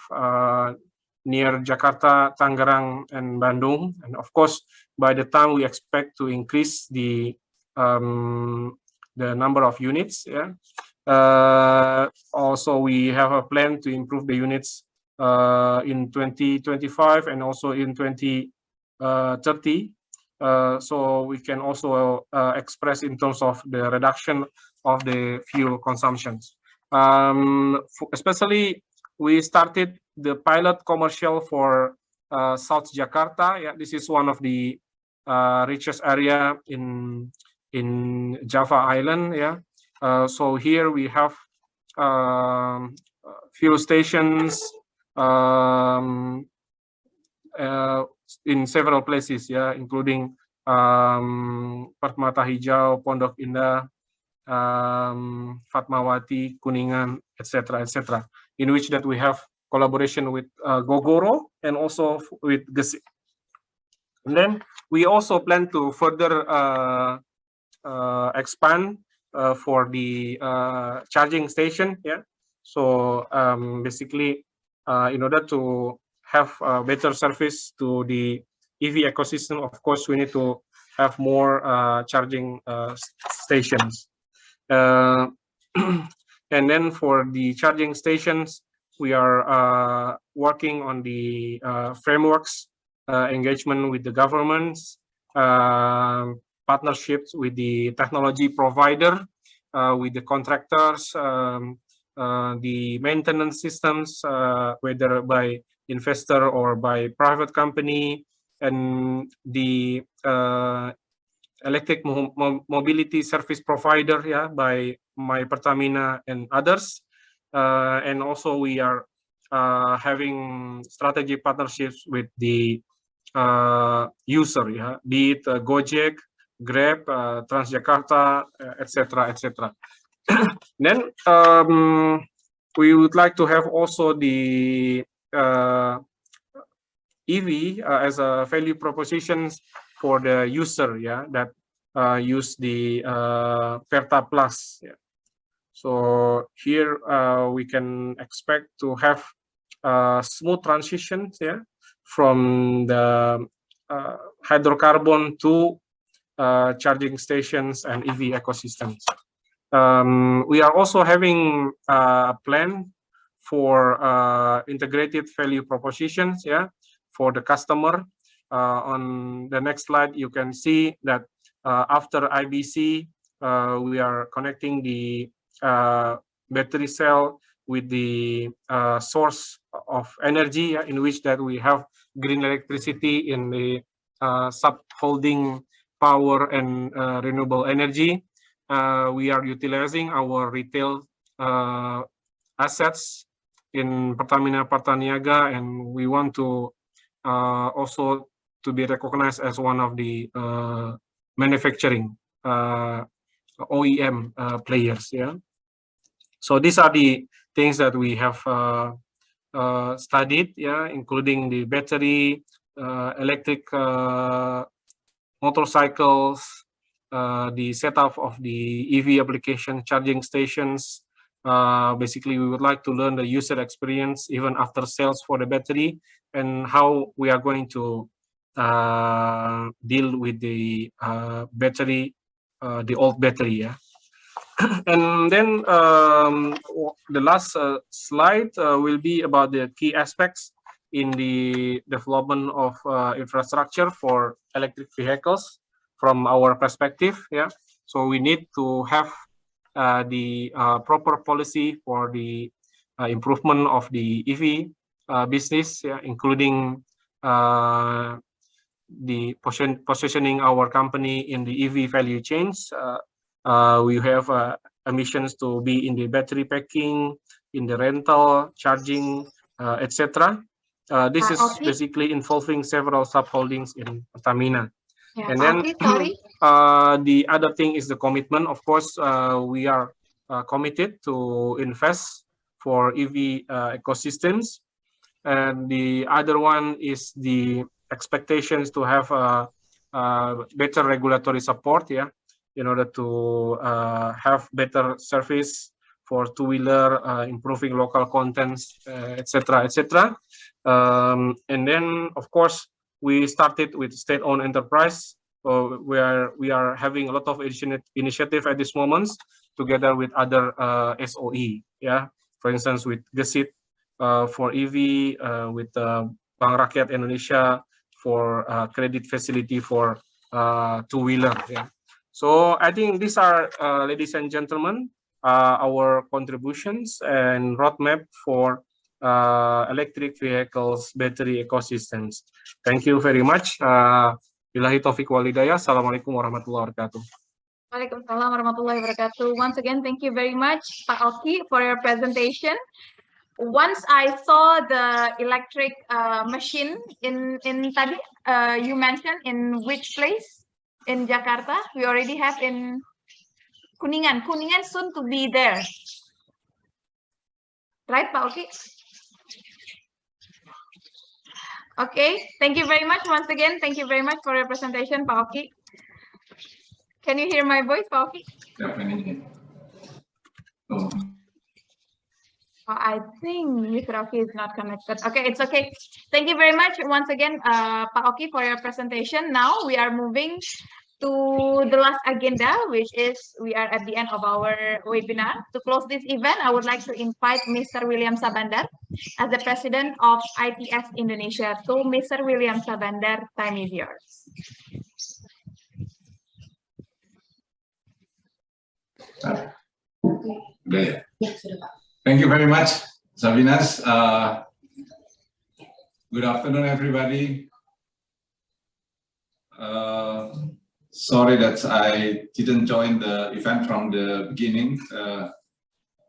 near Jakarta, Tangerang, and Bandung. And of course, by the time we expect to increase the number of units. Yeah. Also, we have a plan to improve the units in 2025 and also in 2030. So we can also express in terms of the reduction of the fuel consumptions. Especially we started the pilot commercial for South Jakarta. Yeah, this is one of the richest area in Java Island. Yeah, so here we have fuel stations in several places. Yeah, including Permata Hijau, Pondok Indah, Fatmawati, Kuningan, etc., etc., in which that we have collaboration with Gogoro and also with Gesit. And then we also plan to further expand for the charging station. Yeah, so basically, in order to have better service to the EV ecosystem, of course, we need to have more charging stations. And then for the charging stations, we are working on the frameworks, engagement with the governments, partnerships with the technology provider, with the contractors, the maintenance systems, whether by investor or by private company, and the electric mobility service provider, yeah, by Pertamina and others. And also we are having strategic partnerships with the user, yeah, be it Gojek, Grab, Transjakarta, etc., etc. Then we would like to have also the EV as a value propositions for the user, yeah, that use the Perta Plus. Yeah. So here we can expect to have smooth transitions, yeah, from the hydrocarbon to charging stations and EV ecosystems. We are also having a plan for integrated value propositions, yeah, for the customer. On the next slide, you can see that after IBC, we are connecting the battery cell with the source of energy, in which that we have green electricity in the sub-holding power and renewable energy. We are utilizing our retail assets in Pertamina Pertaniaga, and we want to also to be recognized as one of the manufacturing OEM players. Yeah. So these are the things that we have studied, yeah, including the battery, electric motorcycles, the setup of the EV application charging stations. Basically, we would like to learn the user experience even after sales for the battery, and how we are going to deal with the battery, the old battery. Yeah. And then the last slide will be about the key aspects in the development of infrastructure for electric vehicles from our perspective. Yeah, so we need to have the proper policy for the improvement of the EV business, yeah, including the positioning our company in the EV value chains. We have emissions to be in the battery packing, in the rental, charging, etc. This is basically involving several subholdings in Pertamina. Yeah, And then sorry. the other thing is the commitment. Of course, we are committed to invest for EV ecosystems. And the other one is the expectations to have better regulatory support, yeah, in order to have better service for two-wheeler, improving local contents, etc., etc. And then, of course, we started with state-owned enterprise, where we are having a lot of initiative at this moment, together with other SOE. Yeah, for instance, with Gesit for EV, with Bank Rakyat Indonesia for credit facility for two-wheeler. Yeah. So I think these are, ladies and gentlemen, our contributions and roadmap for electric vehicles, battery ecosystems. Thank you very much. Billahi taufiq wal hidayah. Assalamualaikum warahmatullahi wabarakatuh. Waalaikumsalam warahmatullahi wabarakatuh. Once again, thank you very much, Pak Oki, for your presentation. Once I saw the electric machine in tadi, you mentioned in which place in Jakarta? We already have in Kuningan. Kuningan soon to be there. Right, Pak Oki? Okay, thank you very much once again. Thank you very much for your presentation, Pak Oki. Can you hear my voice, Pak Oki? Definitely. I think Mr. Oki is not connected. Okay, it's okay. Thank you very much once again, Pak Oki, for your presentation. Now we are moving to the last agenda, which is we are at the end of our webinar. To close this event, I would like to invite Mr. William Sabandar as the President of ITS Indonesia. So, Mr. William Sabandar, time is yours. Thank you very much, Sabinas. Good afternoon, everybody. Sorry that I didn't join the event from the beginning,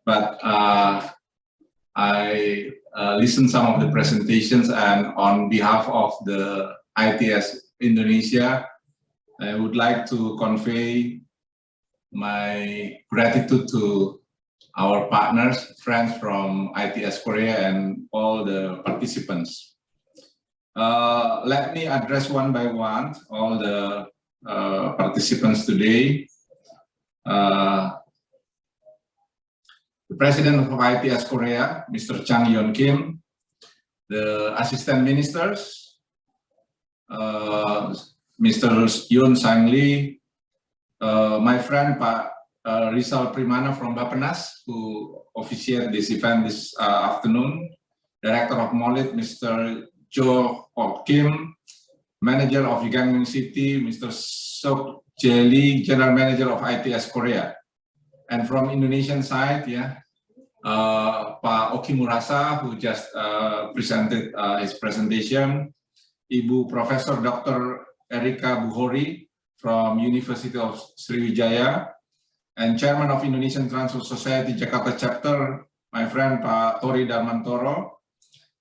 but I listened some of the presentations, and on behalf of the ITS Indonesia, I would like to convey my gratitude to our partners, friends from ITS Korea, and all the participants. Let me address one by one all the participants today. The President of ITS Korea, Mr. Chang-Yeon Kim, the Assistant Ministers, Mr. YoonSang, my friend Pak Rizal Primana from Bappenas, who officiated this event this afternoon, Director of MOLIT, Mr. Jo Ho Kim, Manager of Gangneung City, Mr. Sok Jae, General Manager of ITS Korea. And from Indonesian side, Pak Oki Murasa, who just presented his presentation, Ibu Professor Dr. Erika Bukhori from University of Sriwijaya, and Chairman of Indonesian Transport Society Jakarta Chapter, my friend Pak Tory Damantoro,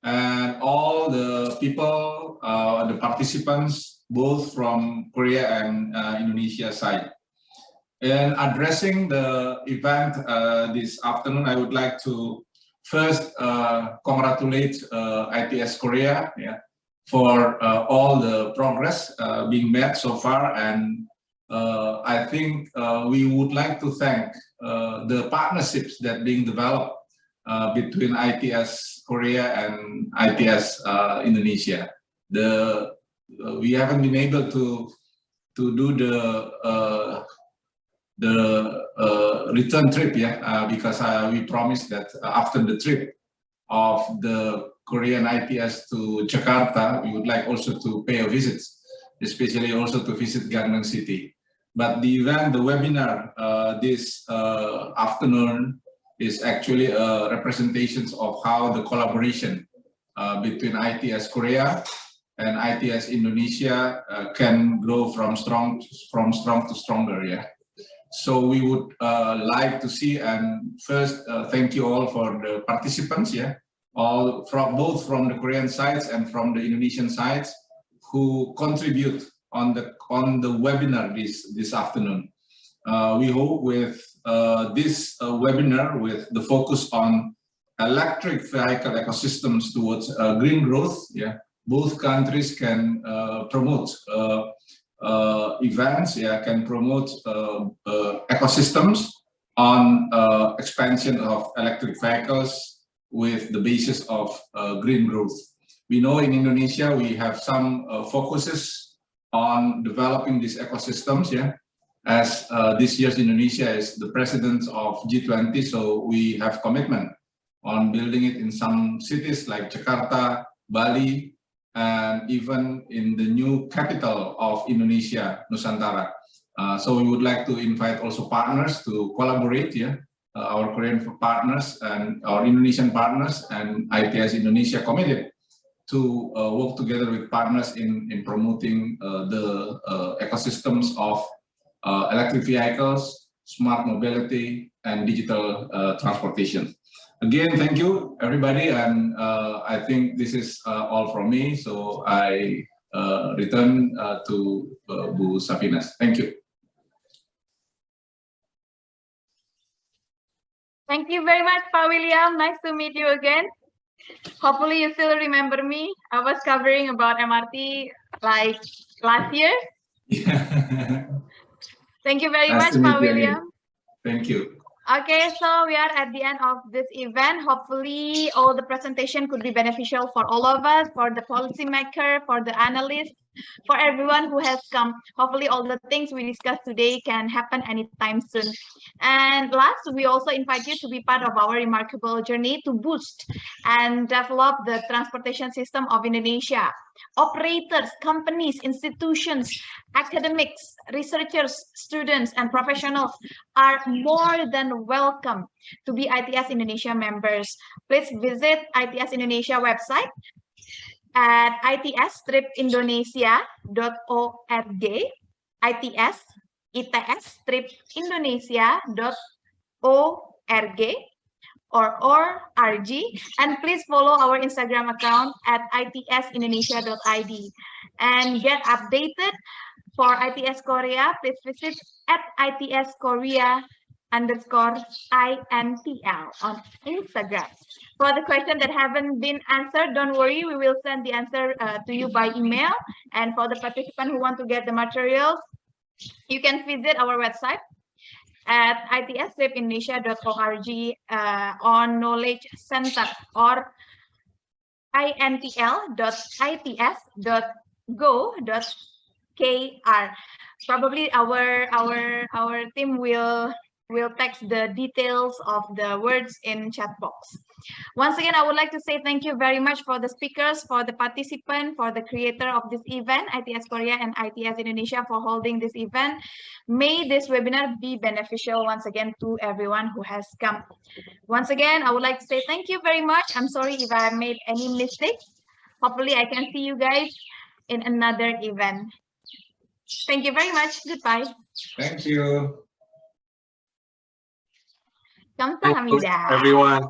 and all the people, the participants, both from Korea and Indonesia side. In addressing the event this afternoon, I would like to first congratulate ITS Korea for all the progress being made so far, and I think we would like to thank the partnerships that being developed between ITS Korea and ITS Indonesia. We haven't been able to do the return trip because we promised that after the trip of the Korean ITS to Jakarta, we would like also to pay a visit, especially also to visit Gangneung City. But the event, the webinar this afternoon is actually a representation of how the collaboration between ITS Korea and ITS Indonesia can grow from strong to stronger. So we would like to see, and first thank you all for the participants, all from both from the Korean sides and from the Indonesian sides who contribute on the webinar this afternoon. We hope with this webinar, with the focus on electric vehicle ecosystems towards green growth, both countries can promote events, can promote ecosystems on expansion of electric vehicles with the basis of green growth. We know in Indonesia we have some focuses on developing these ecosystems, as this year's Indonesia is the president of G20, so we have commitment on building it in some cities like Jakarta, Bali, and even in the new capital of Indonesia, Nusantara. So we would like to invite also partners to collaborate our Korean partners and our Indonesian partners and ITS Indonesia committed to work together with partners in promoting the ecosystems of electric vehicles, smart mobility, and digital transportation. Again, thank you, everybody, and I think this is all from me, so I return to Bu Safinas. Thank you. Thank you very much, Pak William. Nice to meet you again. Hopefully you still remember me. I was covering about MRT like last year. Yeah. Thank you very Nice much, to meet Pak you William. again. Thank you. Okay, so we are at the end of this event. Hopefully all the presentation could be beneficial for all of us, for the policymaker, for the analyst, for everyone who has come. Hopefully all the things we discussed today can happen anytime soon. And last, we also invite you to be part of our remarkable journey to boost and develop the transportation system of Indonesia. Operators, companies, institutions, academics, researchers, students, and professionals are more than welcome to be ITS Indonesia members. Please visit ITS Indonesia website at its-indonesia.org, its-indonesia.org or RG, and please follow our Instagram account at itsindonesia.id and get updated for ITS Korea. Please visit at ITS_Korea_INTL on Instagram. For the question that haven't been answered, don't worry, we will send the answer to you by email. And for the participant who want to get the materials, you can visit our website at its-indonesia.org on Knowledge Center or intl.its.go.kr. Probably our team will text the details of the words in chat box. Once again, I would like to say thank you very much for the speakers, for the participant, for the creator of this event, ITS Korea and ITS Indonesia, for holding this event. May this webinar be beneficial once again to everyone who has come. Once again, I would like to say thank you very much. I'm sorry if I made any mistakes. Hopefully I can see you guys in another event. Thank you very much. Goodbye. Thank you. Kamsahamnida. Everyone.